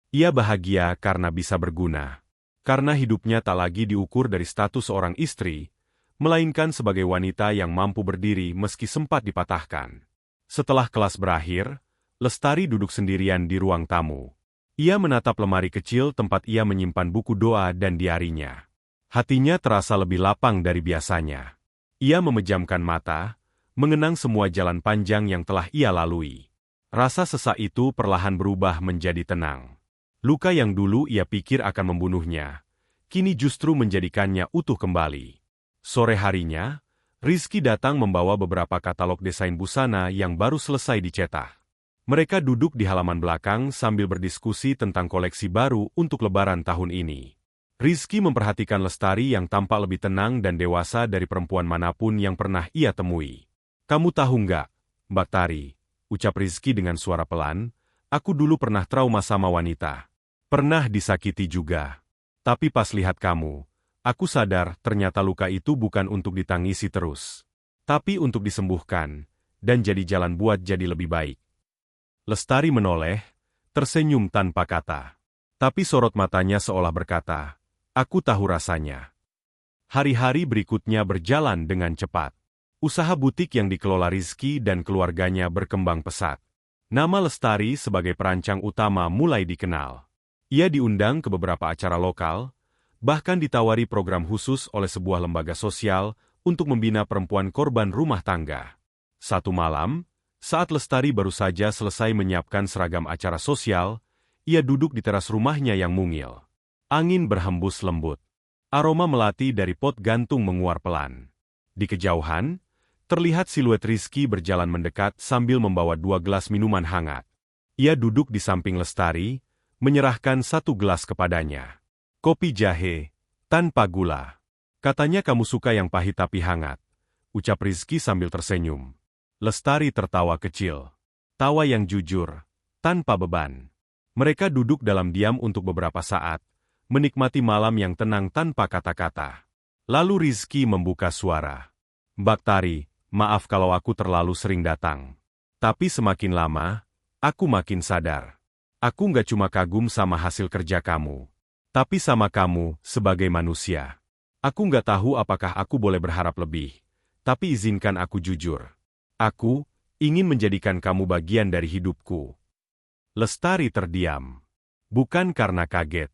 Ia bahagia karena bisa berguna. Karena hidupnya tak lagi diukur dari status seorang istri, melainkan sebagai wanita yang mampu berdiri meski sempat dipatahkan. Setelah kelas berakhir, Lestari duduk sendirian di ruang tamu. Ia menatap lemari kecil tempat ia menyimpan buku doa dan diarinya. Hatinya terasa lebih lapang dari biasanya. Ia memejamkan mata, mengenang semua jalan panjang yang telah ia lalui. Rasa sesak itu perlahan berubah menjadi tenang. Luka yang dulu ia pikir akan membunuhnya, kini justru menjadikannya utuh kembali. Sore harinya, Rizky datang membawa beberapa katalog desain busana yang baru selesai dicetak. Mereka duduk di halaman belakang sambil berdiskusi tentang koleksi baru untuk Lebaran tahun ini. Rizky memperhatikan Lestari yang tampak lebih tenang dan dewasa dari perempuan manapun yang pernah ia temui. "Kamu tahu nggak, Mbak Tari," ucap Rizky dengan suara pelan, "aku dulu pernah trauma sama wanita. Pernah disakiti juga. Tapi pas lihat kamu, aku sadar ternyata luka itu bukan untuk ditangisi terus, tapi untuk disembuhkan, dan jadi jalan buat jadi lebih baik." Lestari menoleh, tersenyum tanpa kata. Tapi sorot matanya seolah berkata, "Aku tahu rasanya." Hari-hari berikutnya berjalan dengan cepat. Usaha butik yang dikelola Rizky dan keluarganya berkembang pesat. Nama Lestari sebagai perancang utama mulai dikenal. Ia diundang ke beberapa acara lokal, bahkan ditawari program khusus oleh sebuah lembaga sosial untuk membina perempuan korban rumah tangga. Satu malam, saat Lestari baru saja selesai menyiapkan seragam acara sosial, ia duduk di teras rumahnya yang mungil. Angin berhembus lembut. Aroma melati dari pot gantung menguar pelan. Di kejauhan, terlihat siluet Rizky berjalan mendekat sambil membawa 2 gelas minuman hangat. Ia duduk di samping Lestari, menyerahkan 1 gelas kepadanya. "Kopi jahe, tanpa gula. Katanya kamu suka yang pahit tapi hangat," ucap Rizky sambil tersenyum. Lestari tertawa kecil. Tawa yang jujur, tanpa beban. Mereka duduk dalam diam untuk beberapa saat, menikmati malam yang tenang tanpa kata-kata. Lalu Rizky membuka suara. "Mbak Tari, maaf kalau aku terlalu sering datang. Tapi semakin lama, aku makin sadar. Aku nggak cuma kagum sama hasil kerja kamu, tapi sama kamu sebagai manusia. Aku nggak tahu apakah aku boleh berharap lebih, tapi izinkan aku jujur. Aku ingin menjadikan kamu bagian dari hidupku. Lestari terdiam. Bukan karena kaget,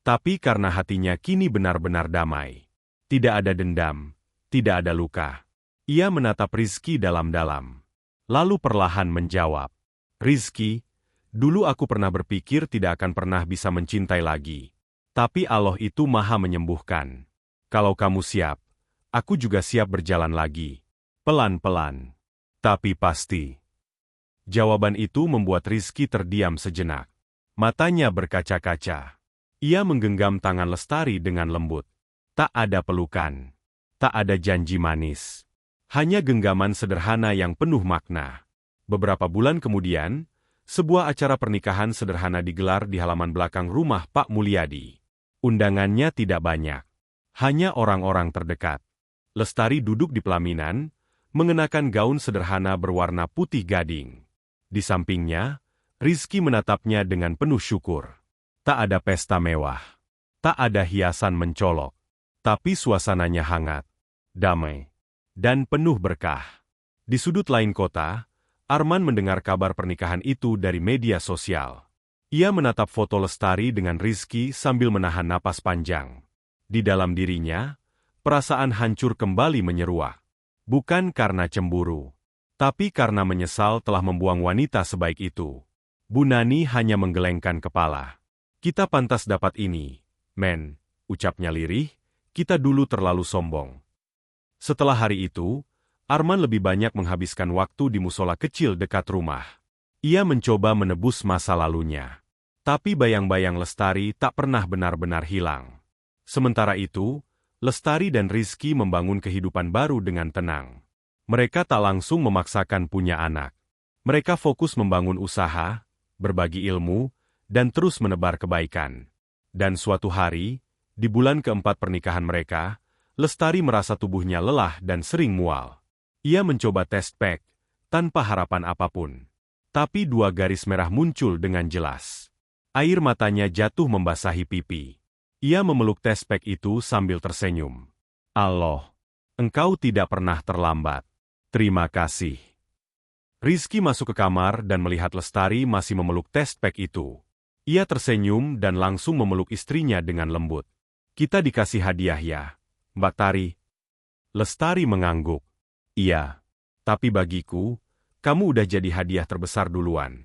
tapi karena hatinya kini benar-benar damai. Tidak ada dendam, tidak ada luka. Ia menatap Rizky dalam-dalam. Lalu perlahan menjawab, Rizky, dulu aku pernah berpikir tidak akan pernah bisa mencintai lagi. Tapi Allah itu maha menyembuhkan. Kalau kamu siap, aku juga siap berjalan lagi. Pelan-pelan. Tapi pasti. Jawaban itu membuat Rizky terdiam sejenak. Matanya berkaca-kaca. Ia menggenggam tangan Lestari dengan lembut. Tak ada pelukan. Tak ada janji manis. Hanya genggaman sederhana yang penuh makna. Beberapa bulan kemudian, sebuah acara pernikahan sederhana digelar di halaman belakang rumah Pak Mulyadi. Undangannya tidak banyak. Hanya orang-orang terdekat. Lestari duduk di pelaminan, mengenakan gaun sederhana berwarna putih gading. Di sampingnya, Rizky menatapnya dengan penuh syukur. Tak ada pesta mewah. Tak ada hiasan mencolok. Tapi suasananya hangat, damai, dan penuh berkah. Di sudut lain kota, Arman mendengar kabar pernikahan itu dari media sosial. Ia menatap foto Lestari dengan Rizky sambil menahan napas panjang. Di dalam dirinya, perasaan hancur kembali menyeruak. Bukan karena cemburu, tapi karena menyesal telah membuang wanita sebaik itu. Bu Nani hanya menggelengkan kepala. Kita pantas dapat ini, men, ucapnya lirih, kita dulu terlalu sombong. Setelah hari itu, Arman lebih banyak menghabiskan waktu di musola kecil dekat rumah. Ia mencoba menebus masa lalunya. Tapi bayang-bayang Lestari tak pernah benar-benar hilang. Sementara itu, Lestari dan Rizky membangun kehidupan baru dengan tenang. Mereka tak langsung memaksakan punya anak. Mereka fokus membangun usaha, berbagi ilmu, dan terus menebar kebaikan. Dan suatu hari, di bulan keempat pernikahan mereka, Lestari merasa tubuhnya lelah dan sering mual. Ia mencoba tes pack, tanpa harapan apapun. Tapi 2 garis merah muncul dengan jelas. Air matanya jatuh membasahi pipi. Ia memeluk tes pack itu sambil tersenyum. Allah, engkau tidak pernah terlambat. Terima kasih. Rizky masuk ke kamar dan melihat Lestari masih memeluk tes pack itu. Ia tersenyum dan langsung memeluk istrinya dengan lembut. Kita dikasih hadiah ya, Mbak Tari. Lestari mengangguk. Iya, tapi bagiku, kamu udah jadi hadiah terbesar duluan.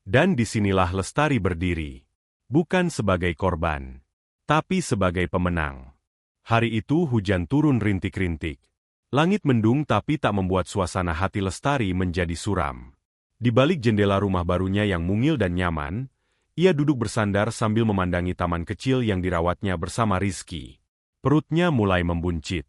Dan disinilah Lestari berdiri. Bukan sebagai korban, tapi sebagai pemenang. Hari itu hujan turun rintik-rintik. Langit mendung tapi tak membuat suasana hati Lestari menjadi suram. Di balik jendela rumah barunya yang mungil dan nyaman, ia duduk bersandar sambil memandangi taman kecil yang dirawatnya bersama Rizky. Perutnya mulai membuncit.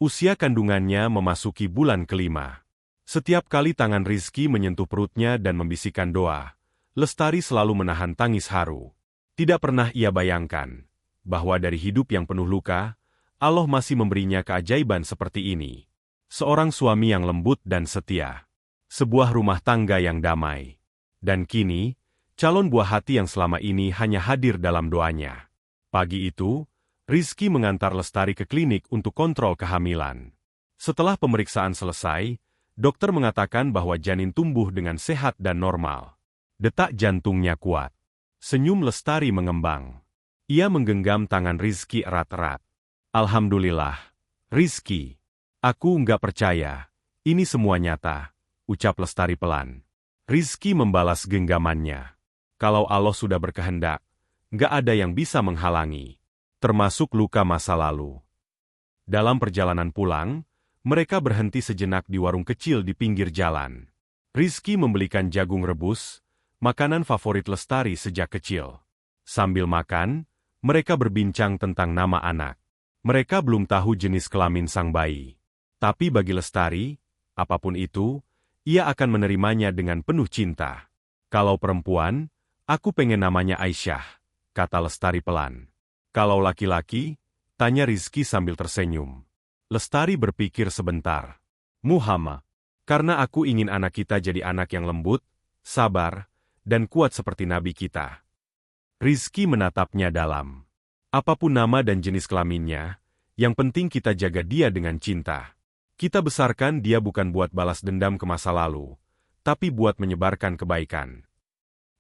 Usia kandungannya memasuki bulan kelima. Setiap kali tangan Rizky menyentuh perutnya dan membisikkan doa, Lestari selalu menahan tangis haru. Tidak pernah ia bayangkan bahwa dari hidup yang penuh luka, Allah masih memberinya keajaiban seperti ini. Seorang suami yang lembut dan setia. Sebuah rumah tangga yang damai. Dan kini, calon buah hati yang selama ini hanya hadir dalam doanya. Pagi itu, Rizky mengantar Lestari ke klinik untuk kontrol kehamilan. Setelah pemeriksaan selesai, dokter mengatakan bahwa janin tumbuh dengan sehat dan normal. Detak jantungnya kuat. Senyum Lestari mengembang. Ia menggenggam tangan Rizky erat-erat. Alhamdulillah, Rizky. Aku nggak percaya. Ini semua nyata, ucap Lestari pelan. Rizky membalas genggamannya. Kalau Allah sudah berkehendak, nggak ada yang bisa menghalangi. Termasuk luka masa lalu. Dalam perjalanan pulang, mereka berhenti sejenak di warung kecil di pinggir jalan. Rizky membelikan jagung rebus, makanan favorit Lestari sejak kecil. Sambil makan, mereka berbincang tentang nama anak. Mereka belum tahu jenis kelamin sang bayi. Tapi bagi Lestari, apapun itu, ia akan menerimanya dengan penuh cinta. Kalau perempuan, aku pengen namanya Aisyah, kata Lestari pelan. Kalau laki-laki, tanya Rizky sambil tersenyum. Lestari berpikir sebentar. Muhammad. Karena aku ingin anak kita jadi anak yang lembut, sabar, dan kuat seperti nabi kita. Rizky menatapnya dalam. Apapun nama dan jenis kelaminnya, yang penting kita jaga dia dengan cinta. Kita besarkan dia bukan buat balas dendam ke masa lalu, tapi buat menyebarkan kebaikan.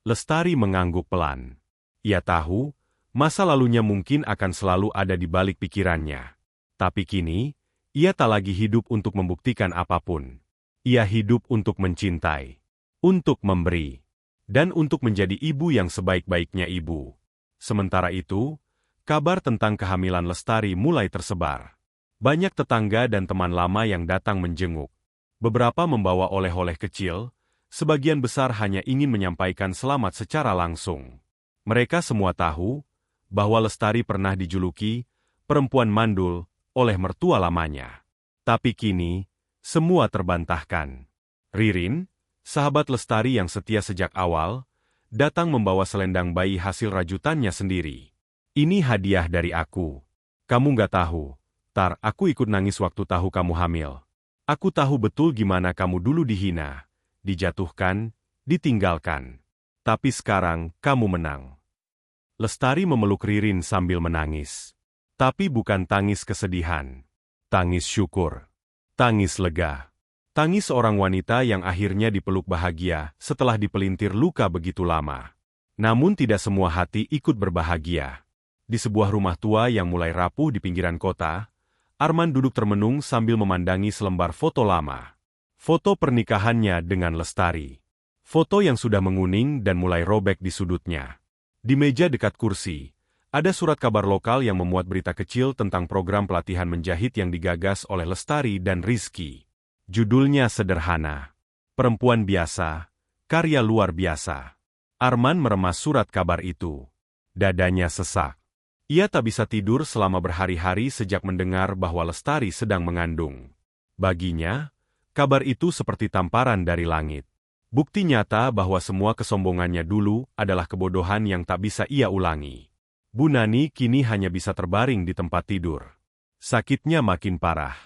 Lestari mengangguk pelan. Ia tahu, masa lalunya mungkin akan selalu ada di balik pikirannya. Tapi kini, ia tak lagi hidup untuk membuktikan apapun. Ia hidup untuk mencintai, untuk memberi, dan untuk menjadi ibu yang sebaik-baiknya ibu. Sementara itu, kabar tentang kehamilan Lestari mulai tersebar. Banyak tetangga dan teman lama yang datang menjenguk. Beberapa membawa oleh-oleh kecil, sebagian besar hanya ingin menyampaikan selamat secara langsung. Mereka semua tahu bahwa Lestari pernah dijuluki perempuan mandul oleh mertua lamanya. Tapi kini, semua terbantahkan. Ririn, sahabat Lestari yang setia sejak awal, datang membawa selendang bayi hasil rajutannya sendiri. Ini hadiah dari aku. Kamu nggak tahu, Tar, aku ikut nangis waktu tahu kamu hamil. Aku tahu betul gimana kamu dulu dihina, dijatuhkan, ditinggalkan. Tapi sekarang, kamu menang. Lestari memeluk Ririn sambil menangis. Tapi bukan tangis kesedihan. Tangis syukur. Tangis lega. Tangis seorang wanita yang akhirnya dipeluk bahagia setelah dipelintir luka begitu lama. Namun tidak semua hati ikut berbahagia. Di sebuah rumah tua yang mulai rapuh di pinggiran kota, Arman duduk termenung sambil memandangi selembar foto lama. Foto pernikahannya dengan Lestari. Foto yang sudah menguning dan mulai robek di sudutnya. Di meja dekat kursi, ada surat kabar lokal yang memuat berita kecil tentang program pelatihan menjahit yang digagas oleh Lestari dan Rizky. Judulnya sederhana. Perempuan biasa, karya luar biasa. Arman meremas surat kabar itu. Dadanya sesak. Ia tak bisa tidur selama berhari-hari sejak mendengar bahwa Lestari sedang mengandung. Baginya, kabar itu seperti tamparan dari langit. Bukti nyata bahwa semua kesombongannya dulu adalah kebodohan yang tak bisa ia ulangi. Bu Nani kini hanya bisa terbaring di tempat tidur. Sakitnya makin parah.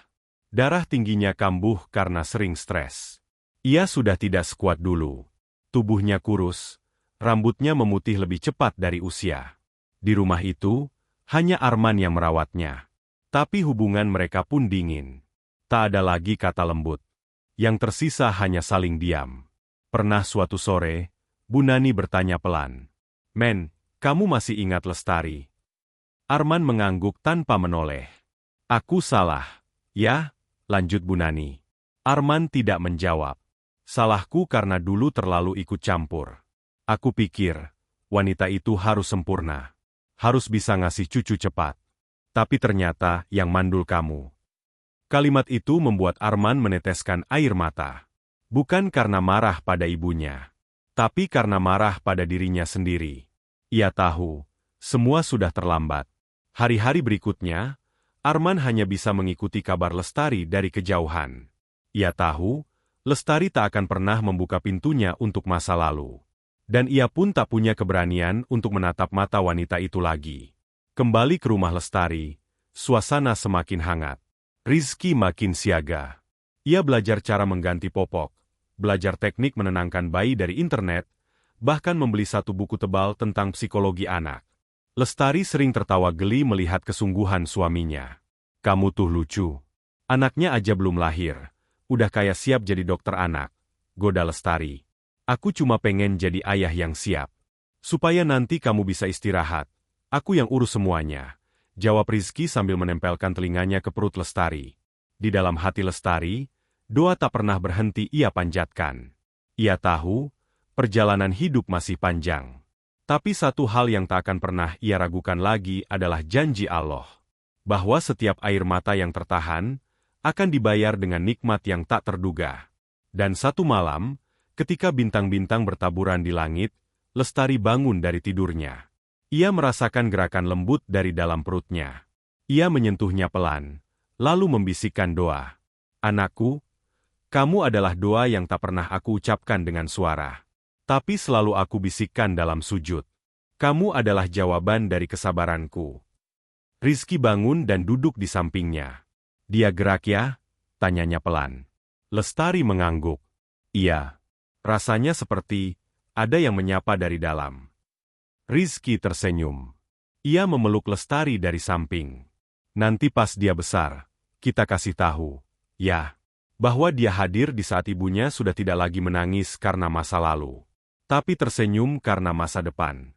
Darah tingginya kambuh karena sering stres. Ia sudah tidak sekuat dulu. Tubuhnya kurus, rambutnya memutih lebih cepat dari usia. Di rumah itu, hanya Arman yang merawatnya. Tapi hubungan mereka pun dingin. Tak ada lagi kata lembut. Yang tersisa hanya saling diam. Pernah suatu sore, Bu Nani bertanya pelan. Men, kamu masih ingat Lestari? Arman mengangguk tanpa menoleh. Aku salah. Ya, lanjut Bu Nani. Arman tidak menjawab. Salahku karena dulu terlalu ikut campur. Aku pikir, wanita itu harus sempurna. Harus bisa ngasih cucu cepat. Tapi ternyata yang mandul kamu. Kalimat itu membuat Arman meneteskan air mata. Bukan karena marah pada ibunya. Tapi karena marah pada dirinya sendiri. Ia tahu, semua sudah terlambat. Hari-hari berikutnya, Arman hanya bisa mengikuti kabar Lestari dari kejauhan. Ia tahu, Lestari tak akan pernah membuka pintunya untuk masa lalu. Dan ia pun tak punya keberanian untuk menatap mata wanita itu lagi. Kembali ke rumah Lestari, suasana semakin hangat. Rizky makin siaga. Ia belajar cara mengganti popok, belajar teknik menenangkan bayi dari internet, bahkan membeli satu buku tebal tentang psikologi anak. Lestari sering tertawa geli melihat kesungguhan suaminya. Kamu tuh lucu. Anaknya aja belum lahir, udah kayak siap jadi dokter anak, goda Lestari. Aku cuma pengen jadi ayah yang siap. Supaya nanti kamu bisa istirahat. Aku yang urus semuanya, jawab Rizky sambil menempelkan telinganya ke perut Lestari. Di dalam hati Lestari, doa tak pernah berhenti ia panjatkan. Ia tahu, perjalanan hidup masih panjang. Tapi satu hal yang tak akan pernah ia ragukan lagi adalah janji Allah. Bahwa setiap air mata yang tertahan, akan dibayar dengan nikmat yang tak terduga. Dan satu malam, ketika bintang-bintang bertaburan di langit, Lestari bangun dari tidurnya. Ia merasakan gerakan lembut dari dalam perutnya. Ia menyentuhnya pelan, lalu membisikkan doa. Anakku, kamu adalah doa yang tak pernah aku ucapkan dengan suara. Tapi selalu aku bisikkan dalam sujud. Kamu adalah jawaban dari kesabaranku. Rizky bangun dan duduk di sampingnya. Dia gerak ya? Tanyanya pelan. Lestari mengangguk. Iya. Rasanya seperti ada yang menyapa dari dalam. Rizky tersenyum. Ia memeluk Lestari dari samping. Nanti pas dia besar, kita kasih tahu, ya, bahwa dia hadir di saat ibunya sudah tidak lagi menangis karena masa lalu, tapi tersenyum karena masa depan.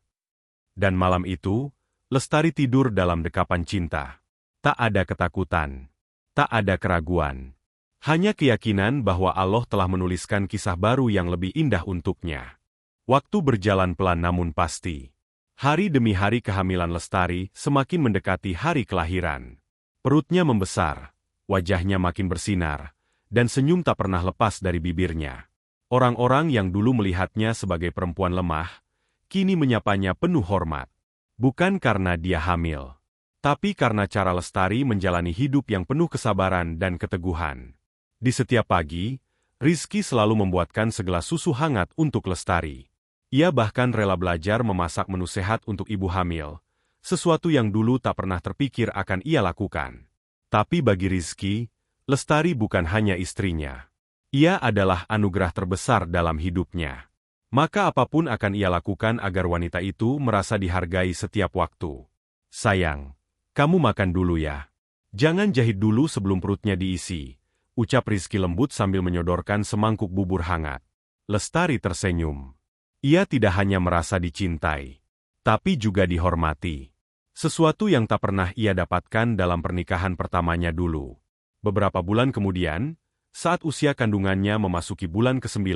Dan malam itu, Lestari tidur dalam dekapan cinta. Tak ada ketakutan, tak ada keraguan. Hanya keyakinan bahwa Allah telah menuliskan kisah baru yang lebih indah untuknya. Waktu berjalan pelan namun pasti. Hari demi hari kehamilan Lestari semakin mendekati hari kelahiran. Perutnya membesar, wajahnya makin bersinar, dan senyum tak pernah lepas dari bibirnya. Orang-orang yang dulu melihatnya sebagai perempuan lemah, kini menyapanya penuh hormat. Bukan karena dia hamil, tapi karena cara Lestari menjalani hidup yang penuh kesabaran dan keteguhan. Di setiap pagi, Rizky selalu membuatkan segelas susu hangat untuk Lestari. Ia bahkan rela belajar memasak menu sehat untuk ibu hamil, sesuatu yang dulu tak pernah terpikir akan ia lakukan. Tapi bagi Rizky, Lestari bukan hanya istrinya. Ia adalah anugerah terbesar dalam hidupnya. Maka apapun akan ia lakukan agar wanita itu merasa dihargai setiap waktu. Sayang, kamu makan dulu ya. Jangan jahit dulu sebelum perutnya diisi, ucap Rizky lembut sambil menyodorkan semangkuk bubur hangat. Lestari tersenyum. Ia tidak hanya merasa dicintai, tapi juga dihormati. Sesuatu yang tak pernah ia dapatkan dalam pernikahan pertamanya dulu. Beberapa bulan kemudian, saat usia kandungannya memasuki bulan ke-9,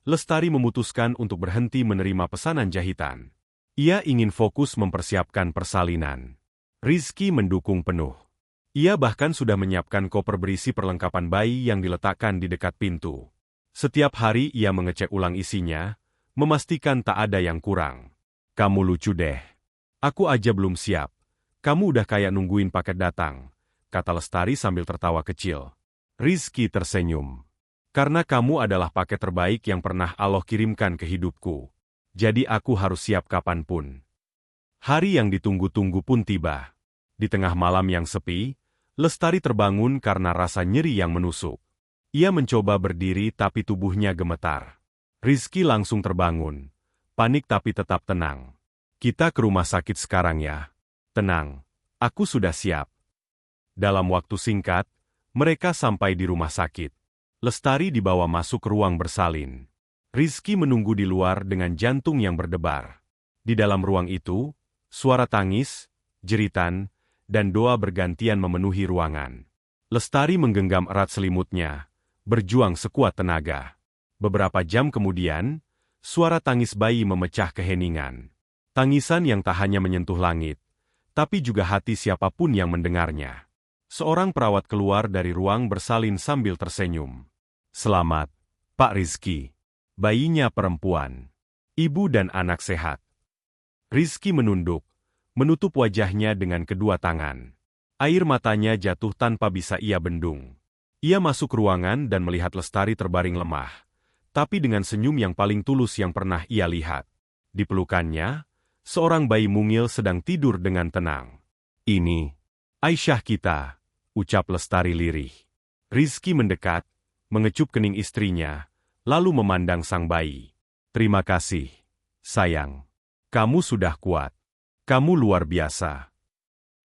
Lestari memutuskan untuk berhenti menerima pesanan jahitan. Ia ingin fokus mempersiapkan persalinan. Rizky mendukung penuh. Ia bahkan sudah menyiapkan koper berisi perlengkapan bayi yang diletakkan di dekat pintu. Setiap hari ia mengecek ulang isinya, memastikan tak ada yang kurang. Kamu lucu deh. Aku aja belum siap. Kamu udah kayak nungguin paket datang, kata Lestari sambil tertawa kecil. Rizky tersenyum. Karena kamu adalah paket terbaik yang pernah Allah kirimkan ke hidupku. Jadi aku harus siap kapanpun. Hari yang ditunggu-tunggu pun tiba. Di tengah malam yang sepi, Lestari terbangun karena rasa nyeri yang menusuk. Ia mencoba berdiri tapi tubuhnya gemetar. Rizky langsung terbangun. Panik tapi tetap tenang. Kita ke rumah sakit sekarang ya. Tenang, aku sudah siap. Dalam waktu singkat, mereka sampai di rumah sakit. Lestari dibawa masuk ke ruang bersalin. Rizky menunggu di luar dengan jantung yang berdebar. Di dalam ruang itu, suara tangis, jeritan, dan doa bergantian memenuhi ruangan. Lestari menggenggam erat selimutnya, berjuang sekuat tenaga. Beberapa jam kemudian, suara tangis bayi memecah keheningan. Tangisan yang tak hanya menyentuh langit, tapi juga hati siapapun yang mendengarnya. Seorang perawat keluar dari ruang bersalin sambil tersenyum. Selamat, Pak Rizky. Bayinya perempuan. Ibu dan anak sehat. Rizky menunduk, menutup wajahnya dengan kedua tangan. Air matanya jatuh tanpa bisa ia bendung. Ia masuk ruangan dan melihat Lestari terbaring lemah, tapi dengan senyum yang paling tulus yang pernah ia lihat. Di pelukannya, seorang bayi mungil sedang tidur dengan tenang. Ini, Aisyah kita, ucap Lestari lirih. Rizky mendekat, mengecup kening istrinya, lalu memandang sang bayi. Terima kasih, sayang. Kamu sudah kuat. Kamu luar biasa.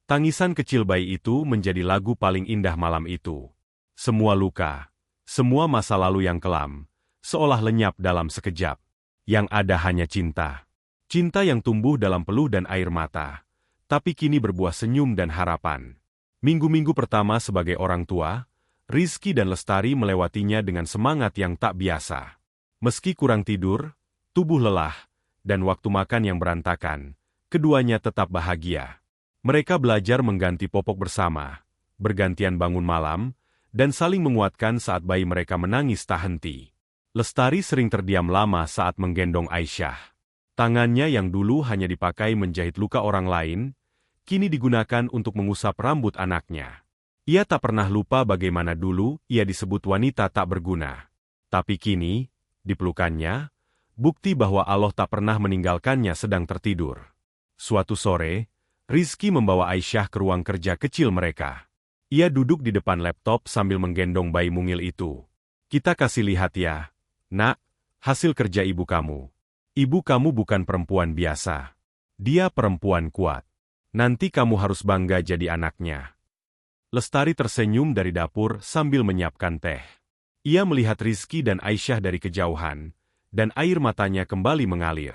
Tangisan kecil bayi itu menjadi lagu paling indah malam itu. Semua luka, semua masa lalu yang kelam, seolah lenyap dalam sekejap. Yang ada hanya cinta. Cinta yang tumbuh dalam peluh dan air mata, tapi kini berbuah senyum dan harapan. Minggu-minggu pertama sebagai orang tua, Rizky dan Lestari melewatinya dengan semangat yang tak biasa. Meski kurang tidur, tubuh lelah, dan waktu makan yang berantakan, keduanya tetap bahagia. Mereka belajar mengganti popok bersama, bergantian bangun malam, dan saling menguatkan saat bayi mereka menangis tak henti. Lestari sering terdiam lama saat menggendong Aisyah. Tangannya yang dulu hanya dipakai menjahit luka orang lain, kini digunakan untuk mengusap rambut anaknya. Ia tak pernah lupa bagaimana dulu ia disebut wanita tak berguna. Tapi kini, di pelukannya, bukti bahwa Allah tak pernah meninggalkannya sedang tertidur. Suatu sore, Rizky membawa Aisyah ke ruang kerja kecil mereka. Ia duduk di depan laptop sambil menggendong bayi mungil itu. Kita kasih lihat ya, nak, hasil kerja ibu kamu. Ibu kamu bukan perempuan biasa. Dia perempuan kuat. Nanti kamu harus bangga jadi anaknya. Lestari tersenyum dari dapur sambil menyiapkan teh. Ia melihat Rizky dan Aisyah dari kejauhan, dan air matanya kembali mengalir.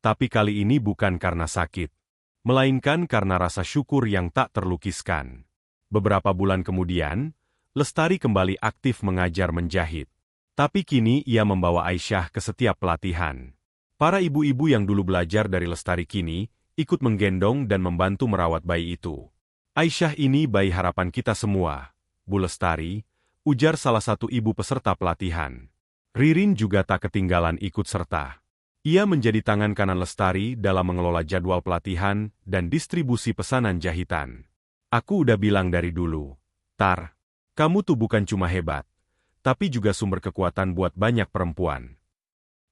Tapi kali ini bukan karena sakit, melainkan karena rasa syukur yang tak terlukiskan. Beberapa bulan kemudian, Lestari kembali aktif mengajar menjahit. Tapi kini ia membawa Aisyah ke setiap pelatihan. Para ibu-ibu yang dulu belajar dari Lestari kini ikut menggendong dan membantu merawat bayi itu. Aisyah ini bayi harapan kita semua, Bu Lestari, ujar salah satu ibu peserta pelatihan. Ririn juga tak ketinggalan ikut serta. Ia menjadi tangan kanan Lestari dalam mengelola jadwal pelatihan dan distribusi pesanan jahitan. Aku udah bilang dari dulu, Tar, kamu tuh bukan cuma hebat, tapi juga sumber kekuatan buat banyak perempuan.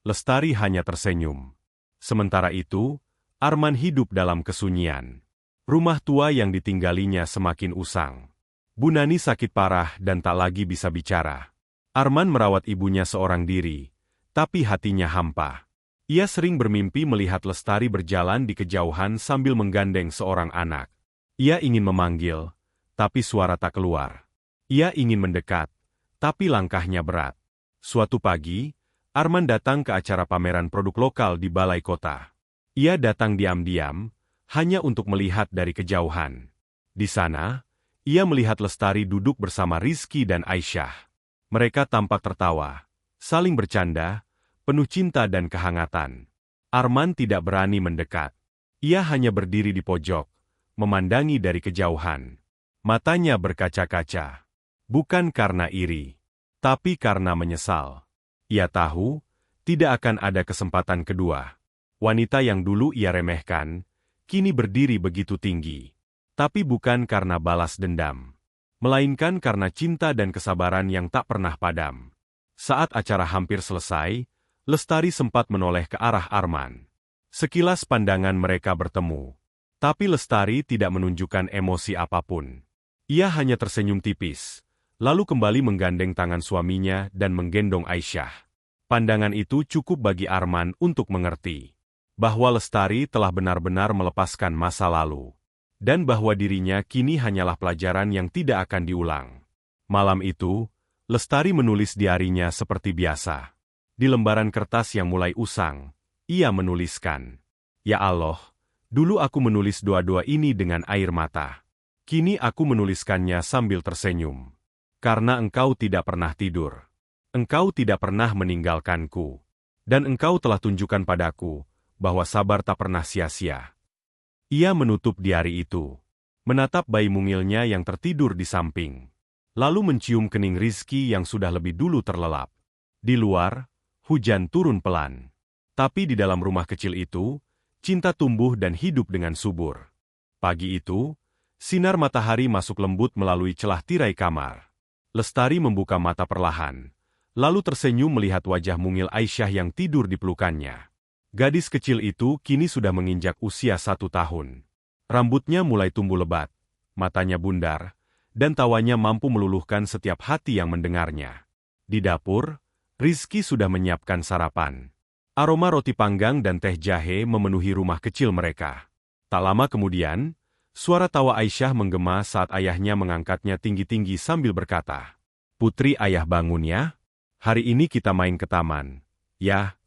Lestari hanya tersenyum. Sementara itu, Arman hidup dalam kesunyian. Rumah tua yang ditinggalinya semakin usang. Bu Nani sakit parah dan tak lagi bisa bicara. Arman merawat ibunya seorang diri, tapi hatinya hampa. Ia sering bermimpi melihat Lestari berjalan di kejauhan sambil menggandeng seorang anak. Ia ingin memanggil, tapi suara tak keluar. Ia ingin mendekat, tapi langkahnya berat. Suatu pagi, Arman datang ke acara pameran produk lokal di balai kota. Ia datang diam-diam, hanya untuk melihat dari kejauhan. Di sana, ia melihat Lestari duduk bersama Rizky dan Aisyah. Mereka tampak tertawa, saling bercanda, penuh cinta dan kehangatan. Arman tidak berani mendekat. Ia hanya berdiri di pojok, memandangi dari kejauhan. Matanya berkaca-kaca. Bukan karena iri, tapi karena menyesal. Ia tahu, tidak akan ada kesempatan kedua. Wanita yang dulu ia remehkan, kini berdiri begitu tinggi. Tapi bukan karena balas dendam, melainkan karena cinta dan kesabaran yang tak pernah padam. Saat acara hampir selesai, Lestari sempat menoleh ke arah Arman. Sekilas pandangan mereka bertemu. Tapi Lestari tidak menunjukkan emosi apapun. Ia hanya tersenyum tipis, lalu kembali menggandeng tangan suaminya dan menggendong Aisyah. Pandangan itu cukup bagi Arman untuk mengerti bahwa Lestari telah benar-benar melepaskan masa lalu, dan bahwa dirinya kini hanyalah pelajaran yang tidak akan diulang. Malam itu, Lestari menulis diarinya seperti biasa. Di lembaran kertas yang mulai usang, ia menuliskan, "Ya Allah, dulu aku menulis doa-doa ini dengan air mata. Kini aku menuliskannya sambil tersenyum. Karena engkau tidak pernah tidur. Engkau tidak pernah meninggalkanku. Dan engkau telah tunjukkan padaku bahwa sabar tak pernah sia-sia." Ia menutup diari itu, menatap bayi mungilnya yang tertidur di samping, lalu mencium kening Rizky yang sudah lebih dulu terlelap. Di luar, hujan turun pelan. Tapi di dalam rumah kecil itu, cinta tumbuh dan hidup dengan subur. Pagi itu, sinar matahari masuk lembut melalui celah tirai kamar. Lestari membuka mata perlahan, lalu tersenyum melihat wajah mungil Aisyah yang tidur di pelukannya. Gadis kecil itu kini sudah menginjak usia 1 tahun. Rambutnya mulai tumbuh lebat, matanya bundar, dan tawanya mampu meluluhkan setiap hati yang mendengarnya. Di dapur, Rizky sudah menyiapkan sarapan. Aroma roti panggang dan teh jahe memenuhi rumah kecil mereka. Tak lama kemudian, suara tawa Aisyah menggema saat ayahnya mengangkatnya tinggi-tinggi sambil berkata, "Putri, ayah bangun ya. Hari ini kita main ke taman, ya."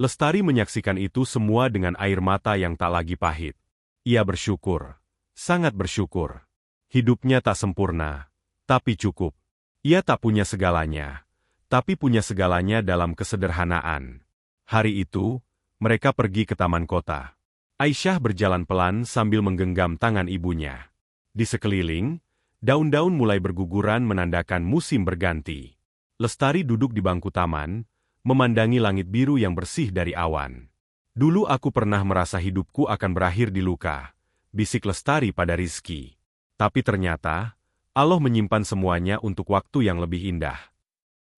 Lestari menyaksikan itu semua dengan air mata yang tak lagi pahit. Ia bersyukur, sangat bersyukur. Hidupnya tak sempurna, tapi cukup. Ia tak punya segalanya, tapi punya segalanya dalam kesederhanaan. Hari itu, mereka pergi ke taman kota. Aisyah berjalan pelan sambil menggenggam tangan ibunya. Di sekeliling, daun-daun mulai berguguran menandakan musim berganti. Lestari duduk di bangku taman, memandangi langit biru yang bersih dari awan. "Dulu aku pernah merasa hidupku akan berakhir di luka," bisik Lestari pada Rizky. "Tapi ternyata, Allah menyimpan semuanya untuk waktu yang lebih indah."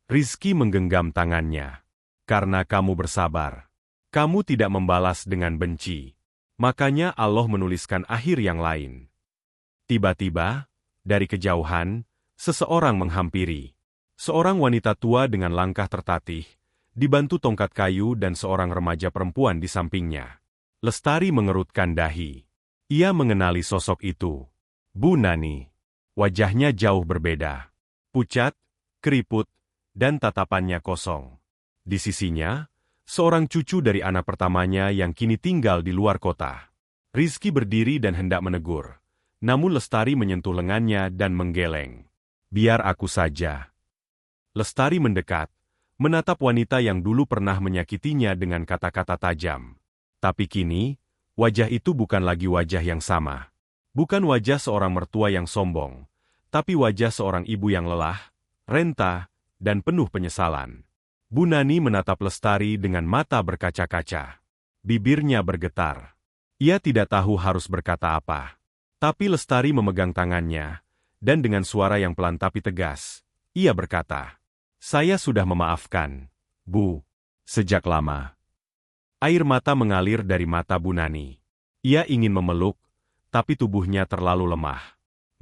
Rizky menggenggam tangannya. "Karena kamu bersabar. Kamu tidak membalas dengan benci. Makanya Allah menuliskan akhir yang lain." Tiba-tiba, dari kejauhan, seseorang menghampiri. Seorang wanita tua dengan langkah tertatih, dibantu tongkat kayu dan seorang remaja perempuan di sampingnya. Lestari mengerutkan dahi. Ia mengenali sosok itu. Bu Nani. Wajahnya jauh berbeda. Pucat, keriput, dan tatapannya kosong. Di sisinya, seorang cucu dari anak pertamanya yang kini tinggal di luar kota. Rizky berdiri dan hendak menegur. Namun Lestari menyentuh lengannya dan menggeleng. Biar aku saja. Lestari mendekat, menatap wanita yang dulu pernah menyakitinya dengan kata-kata tajam. Tapi kini, wajah itu bukan lagi wajah yang sama. Bukan wajah seorang mertua yang sombong, tapi wajah seorang ibu yang lelah, renta, dan penuh penyesalan. Bu Nani menatap Lestari dengan mata berkaca-kaca. Bibirnya bergetar. Ia tidak tahu harus berkata apa. Tapi Lestari memegang tangannya, dan dengan suara yang pelan tapi tegas, ia berkata, "Saya sudah memaafkan, Bu. Sejak lama." Air mata mengalir dari mata Bu Nani. Ia ingin memeluk, tapi tubuhnya terlalu lemah.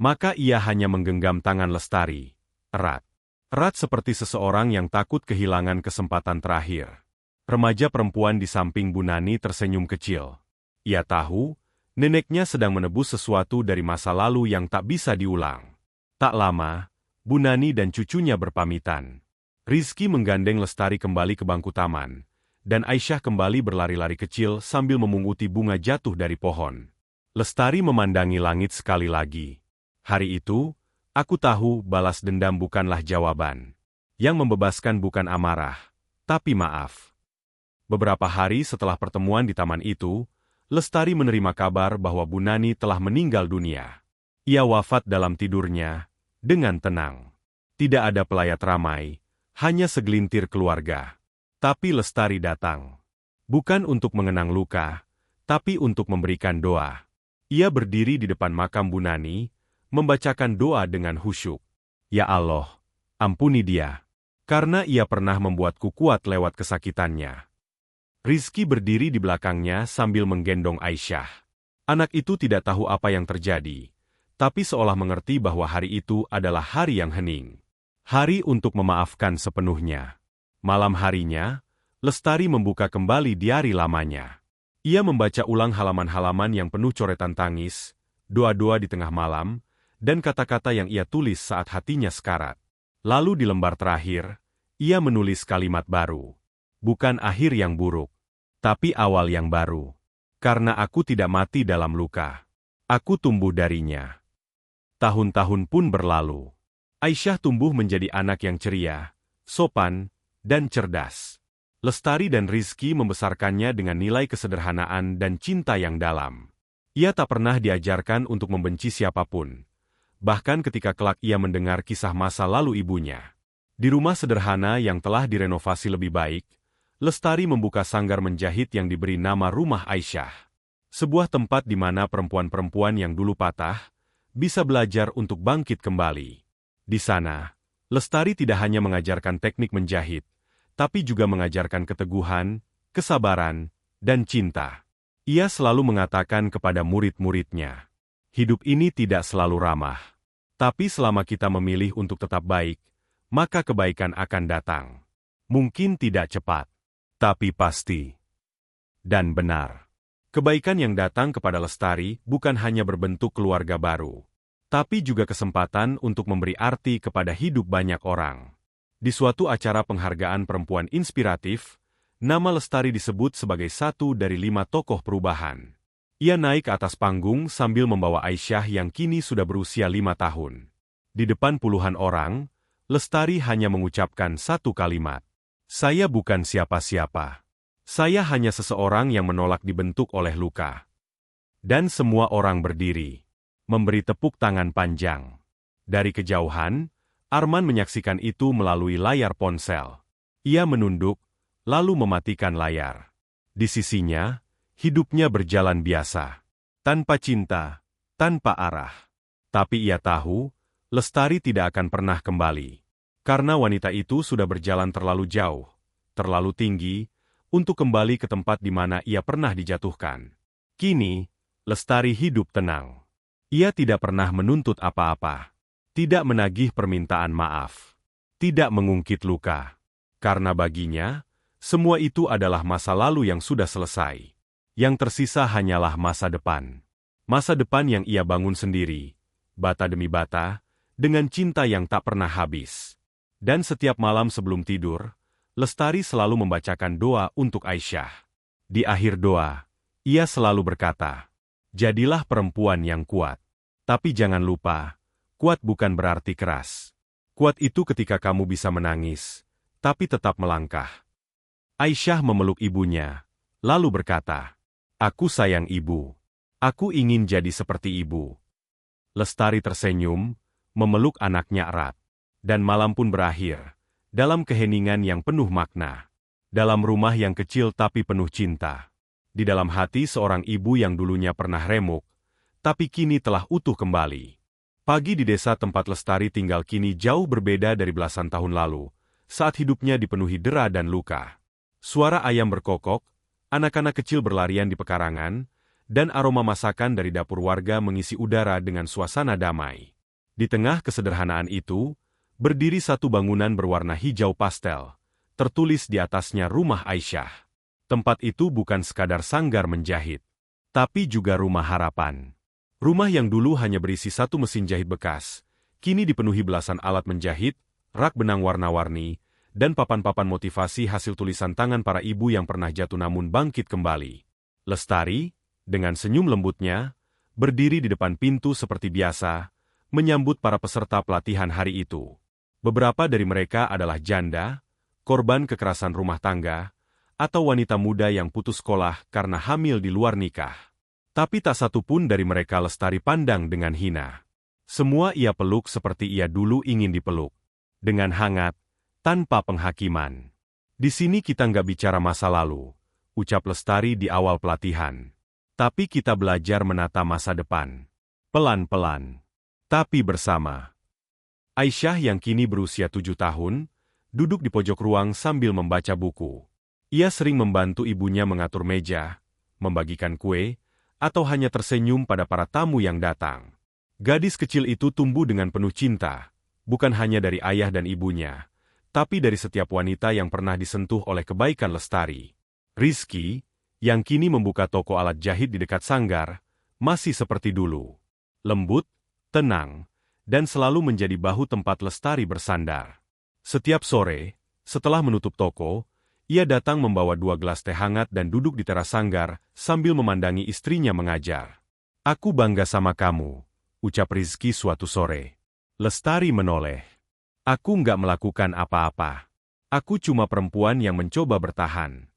Maka ia hanya menggenggam tangan Lestari, erat. Erat seperti seseorang yang takut kehilangan kesempatan terakhir. Remaja perempuan di samping Bu Nani tersenyum kecil. Ia tahu, neneknya sedang menebus sesuatu dari masa lalu yang tak bisa diulang. Tak lama, Bu Nani dan cucunya berpamitan. Rizky menggandeng Lestari kembali ke bangku taman, dan Aisyah kembali berlari-lari kecil sambil memunguti bunga jatuh dari pohon. Lestari memandangi langit sekali lagi. Hari itu, aku tahu balas dendam bukanlah jawaban. Yang membebaskan bukan amarah, tapi maaf. Beberapa hari setelah pertemuan di taman itu, Lestari menerima kabar bahwa Bu Nani telah meninggal dunia. Ia wafat dalam tidurnya, dengan tenang. Tidak ada pelayat ramai, hanya segelintir keluarga. Tapi Lestari datang. Bukan untuk mengenang luka, tapi untuk memberikan doa. Ia berdiri di depan makam Bu Nani, membacakan doa dengan khusyuk. Ya Allah, ampuni dia. Karena ia pernah membuatku kuat lewat kesakitannya. Rizky berdiri di belakangnya sambil menggendong Aisyah. Anak itu tidak tahu apa yang terjadi, tapi seolah mengerti bahwa hari itu adalah hari yang hening. Hari untuk memaafkan sepenuhnya. Malam harinya, Lestari membuka kembali diari lamanya. Ia membaca ulang halaman-halaman yang penuh coretan tangis, doa-doa di tengah malam, dan kata-kata yang ia tulis saat hatinya sekarat. Lalu di lembar terakhir, ia menulis kalimat baru. Bukan akhir yang buruk, tapi awal yang baru. Karena aku tidak mati dalam luka. Aku tumbuh darinya. Tahun-tahun pun berlalu. Aisyah tumbuh menjadi anak yang ceria, sopan, dan cerdas. Lestari dan Rizky membesarkannya dengan nilai kesederhanaan dan cinta yang dalam. Ia tak pernah diajarkan untuk membenci siapapun. Bahkan ketika kelak ia mendengar kisah masa lalu ibunya. Di rumah sederhana yang telah direnovasi lebih baik, Lestari membuka sanggar menjahit yang diberi nama Rumah Aisyah. Sebuah tempat di mana perempuan-perempuan yang dulu patah, bisa belajar untuk bangkit kembali. Di sana, Lestari tidak hanya mengajarkan teknik menjahit, tapi juga mengajarkan keteguhan, kesabaran, dan cinta. Ia selalu mengatakan kepada murid-muridnya, hidup ini tidak selalu ramah. Tapi selama kita memilih untuk tetap baik, maka kebaikan akan datang. Mungkin tidak cepat, tapi pasti. Dan benar. Kebaikan yang datang kepada Lestari bukan hanya berbentuk keluarga baru, tapi juga kesempatan untuk memberi arti kepada hidup banyak orang. Di suatu acara penghargaan perempuan inspiratif, nama Lestari disebut sebagai satu dari 5 tokoh perubahan. Ia naik ke atas panggung sambil membawa Aisyah yang kini sudah berusia 5 tahun. Di depan puluhan orang, Lestari hanya mengucapkan satu kalimat. Saya bukan siapa-siapa. Saya hanya seseorang yang menolak dibentuk oleh luka. Dan semua orang berdiri, memberi tepuk tangan panjang. Dari kejauhan, Arman menyaksikan itu melalui layar ponsel. Ia menunduk, lalu mematikan layar. Di sisinya, hidupnya berjalan biasa. Tanpa cinta, tanpa arah. Tapi ia tahu, Lestari tidak akan pernah kembali. Karena wanita itu sudah berjalan terlalu jauh, terlalu tinggi, untuk kembali ke tempat di mana ia pernah dijatuhkan. Kini, Lestari hidup tenang. Ia tidak pernah menuntut apa-apa. Tidak menagih permintaan maaf. tidak mengungkit luka. Karena baginya, semua itu adalah masa lalu yang sudah selesai. Yang tersisa hanyalah masa depan. Masa depan yang ia bangun sendiri, bata demi bata, dengan cinta yang tak pernah habis. Dan setiap malam sebelum tidur, Lestari selalu membacakan doa untuk Aisyah. Di akhir doa, ia selalu berkata, "Jadilah perempuan yang kuat. Tapi jangan lupa, kuat bukan berarti keras. Kuat itu ketika kamu bisa menangis, tapi tetap melangkah." Aisyah memeluk ibunya, lalu berkata, "Aku sayang ibu. Aku ingin jadi seperti ibu." Lestari tersenyum, memeluk anaknya erat. Dan malam pun berakhir, dalam keheningan yang penuh makna. Dalam rumah yang kecil tapi penuh cinta. Di dalam hati seorang ibu yang dulunya pernah remuk, tapi kini telah utuh kembali. Pagi di desa tempat Lestari tinggal kini jauh berbeda dari belasan tahun lalu, saat hidupnya dipenuhi dera dan luka. Suara ayam berkokok, anak-anak kecil berlarian di pekarangan, dan aroma masakan dari dapur warga mengisi udara dengan suasana damai. Di tengah kesederhanaan itu, berdiri satu bangunan berwarna hijau pastel, tertulis di atasnya Rumah Aisyah. Tempat itu bukan sekadar sanggar menjahit, tapi juga rumah harapan. Rumah yang dulu hanya berisi satu mesin jahit bekas, kini dipenuhi belasan alat menjahit, rak benang warna-warni, dan papan-papan motivasi hasil tulisan tangan para ibu yang pernah jatuh namun bangkit kembali. Lestari, dengan senyum lembutnya, berdiri di depan pintu seperti biasa, menyambut para peserta pelatihan hari itu. Beberapa dari mereka adalah janda, korban kekerasan rumah tangga, atau wanita muda yang putus sekolah karena hamil di luar nikah. Tapi tak satu pun dari mereka Lestari pandang dengan hina. Semua ia peluk seperti ia dulu ingin dipeluk. Dengan hangat, tanpa penghakiman. "Di sini kita nggak bicara masa lalu," ucap Lestari di awal pelatihan. "Tapi kita belajar menata masa depan. Pelan-pelan. Tapi bersama." Aisyah yang kini berusia 7 tahun, duduk di pojok ruang sambil membaca buku. Ia sering membantu ibunya mengatur meja, membagikan kue, atau hanya tersenyum pada para tamu yang datang. Gadis kecil itu tumbuh dengan penuh cinta, bukan hanya dari ayah dan ibunya, tapi dari setiap wanita yang pernah disentuh oleh kebaikan Lestari. Rizky, yang kini membuka toko alat jahit di dekat sanggar, masih seperti dulu. Lembut, tenang, dan selalu menjadi bahu tempat Lestari bersandar. Setiap sore, setelah menutup toko, ia datang membawa 2 gelas teh hangat dan duduk di teras sanggar sambil memandangi istrinya mengajar. "Aku bangga sama kamu," ucap Rizky suatu sore. Lestari menoleh. "Aku nggak melakukan apa-apa. Aku cuma perempuan yang mencoba bertahan."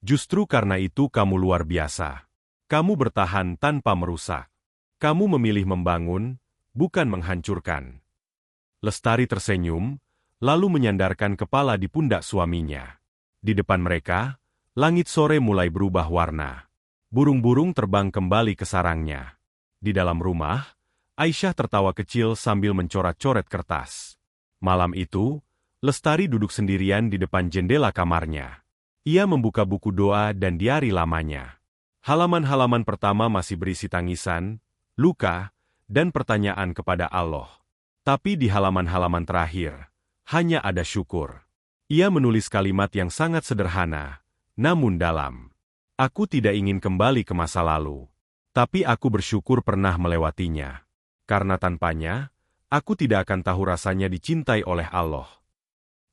"Justru karena itu kamu luar biasa. Kamu bertahan tanpa merusak. Kamu memilih membangun, bukan menghancurkan." Lestari tersenyum, lalu menyandarkan kepala di pundak suaminya. Di depan mereka, langit sore mulai berubah warna. Burung-burung terbang kembali ke sarangnya. Di dalam rumah, Aisyah tertawa kecil sambil mencoret-coret kertas. Malam itu, Lestari duduk sendirian di depan jendela kamarnya. Ia membuka buku doa dan diari lamanya. Halaman-halaman pertama masih berisi tangisan, luka, dan pertanyaan kepada Allah. Tapi di halaman-halaman terakhir, hanya ada syukur. Ia menulis kalimat yang sangat sederhana, namun dalam. "Aku tidak ingin kembali ke masa lalu, tapi aku bersyukur pernah melewatinya. Karena tanpanya, aku tidak akan tahu rasanya dicintai oleh Allah."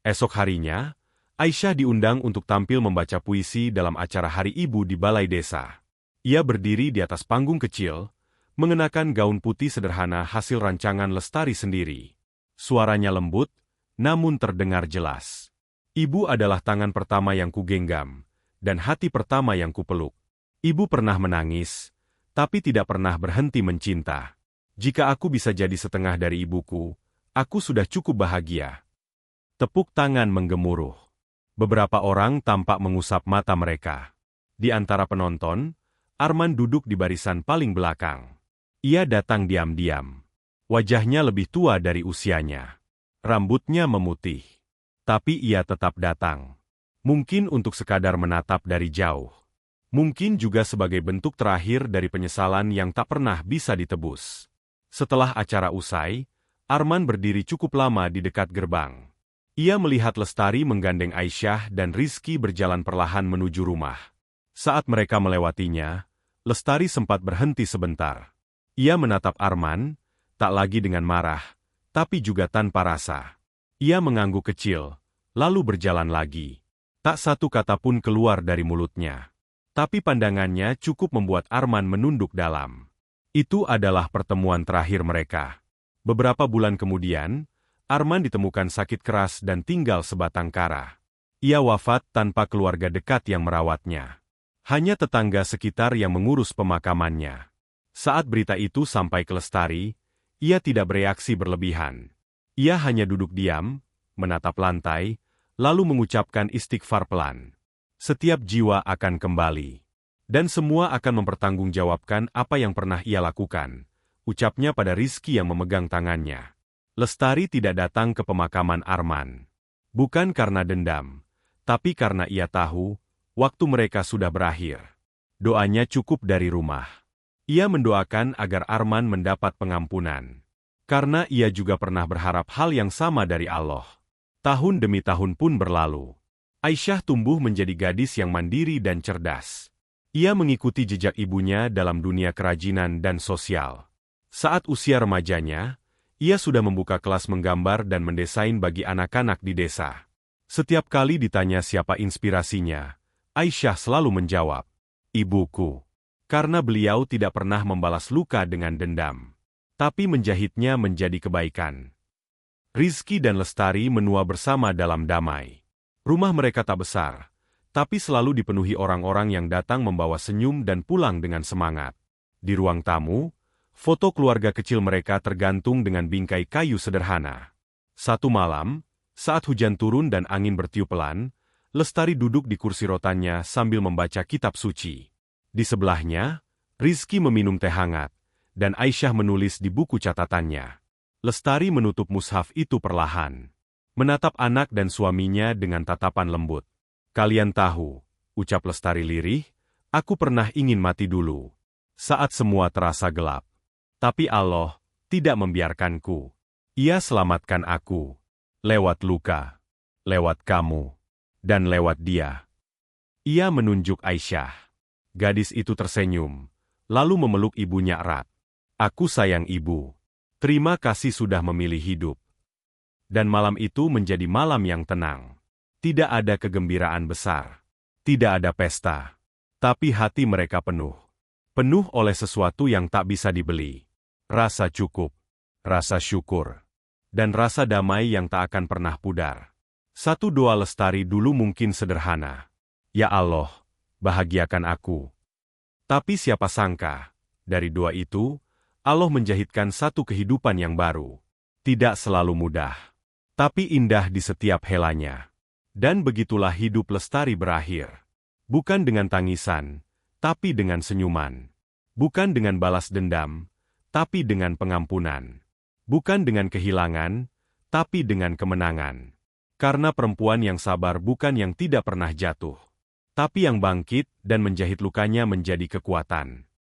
Esok harinya, Aisyah diundang untuk tampil membaca puisi dalam acara Hari Ibu di Balai Desa. Ia berdiri di atas panggung kecil, mengenakan gaun putih sederhana hasil rancangan Lestari sendiri. Suaranya lembut, namun terdengar jelas. "Ibu adalah tangan pertama yang kugenggam, dan hati pertama yang kupeluk. Ibu pernah menangis, tapi tidak pernah berhenti mencinta. Jika aku bisa jadi setengah dari ibuku, aku sudah cukup bahagia." Tepuk tangan menggemuruh. Beberapa orang tampak mengusap mata mereka. Di antara penonton, Arman duduk di barisan paling belakang. Ia datang diam-diam. Wajahnya lebih tua dari usianya. Rambutnya memutih. Tapi ia tetap datang. Mungkin untuk sekadar menatap dari jauh. Mungkin juga sebagai bentuk terakhir dari penyesalan yang tak pernah bisa ditebus. Setelah acara usai, Arman berdiri cukup lama di dekat gerbang. Ia melihat Lestari menggandeng Aisyah dan Rizky berjalan perlahan menuju rumah. Saat mereka melewatinya, Lestari sempat berhenti sebentar. Ia menatap Arman, tak lagi dengan marah, tapi juga tanpa rasa. Ia mengangguk kecil, lalu berjalan lagi. Tak satu kata pun keluar dari mulutnya. Tapi pandangannya cukup membuat Arman menunduk dalam. Itu adalah pertemuan terakhir mereka. Beberapa bulan kemudian, Arman ditemukan sakit keras dan tinggal sebatang kara. Ia wafat tanpa keluarga dekat yang merawatnya. Hanya tetangga sekitar yang mengurus pemakamannya. Saat berita itu sampai ke Lestari, ia tidak bereaksi berlebihan. Ia hanya duduk diam, menatap lantai, lalu mengucapkan istighfar pelan. Setiap jiwa akan kembali. Dan semua akan mempertanggungjawabkan apa yang pernah ia lakukan, ucapnya pada Rizky yang memegang tangannya. Lestari tidak datang ke pemakaman Arman. Bukan karena dendam, tapi karena ia tahu, waktu mereka sudah berakhir. Doanya cukup dari rumah. Ia mendoakan agar Arman mendapat pengampunan. Karena ia juga pernah berharap hal yang sama dari Allah. Tahun demi tahun pun berlalu. Aisyah tumbuh menjadi gadis yang mandiri dan cerdas. Ia mengikuti jejak ibunya dalam dunia kerajinan dan sosial. Saat usia remajanya, ia sudah membuka kelas menggambar dan mendesain bagi anak-anak di desa. Setiap kali ditanya siapa inspirasinya, Aisyah selalu menjawab, "Ibuku." Karena beliau tidak pernah membalas luka dengan dendam, tapi menjahitnya menjadi kebaikan. Rizky dan Lestari menua bersama dalam damai. Rumah mereka tak besar, tapi selalu dipenuhi orang-orang yang datang membawa senyum dan pulang dengan semangat. Di ruang tamu, foto keluarga kecil mereka tergantung dengan bingkai kayu sederhana. Satu malam, saat hujan turun dan angin bertiup pelan, Lestari duduk di kursi rotannya sambil membaca kitab suci. Di sebelahnya, Rizky meminum teh hangat, dan Aisyah menulis di buku catatannya. Lestari menutup mushaf itu perlahan. Menatap anak dan suaminya dengan tatapan lembut. "Kalian tahu," ucap Lestari lirih, "aku pernah ingin mati dulu. Saat semua terasa gelap. Tapi Allah tidak membiarkanku. Ia selamatkan aku. Lewat luka. Lewat kamu. Dan lewat dia." Ia menunjuk Aisyah. Gadis itu tersenyum, lalu memeluk ibunya erat. "Aku sayang ibu. Terima kasih sudah memilih hidup." Dan malam itu menjadi malam yang tenang. Tidak ada kegembiraan besar. Tidak ada pesta. Tapi hati mereka penuh. Penuh oleh sesuatu yang tak bisa dibeli. Rasa cukup, rasa syukur, dan rasa damai yang tak akan pernah pudar. Satu doa Lestari dulu mungkin sederhana. "Ya Allah, bahagiakan aku." Tapi siapa sangka, dari doa itu, Allah menjahitkan satu kehidupan yang baru. Tidak selalu mudah, tapi indah di setiap helanya. Dan begitulah hidup Lestari berakhir. Bukan dengan tangisan, tapi dengan senyuman. Bukan dengan balas dendam, tapi dengan pengampunan. Bukan dengan kehilangan, tapi dengan kemenangan. Karena perempuan yang sabar bukan yang tidak pernah jatuh, tapi yang bangkit dan menjahit lukanya menjadi kekuatan.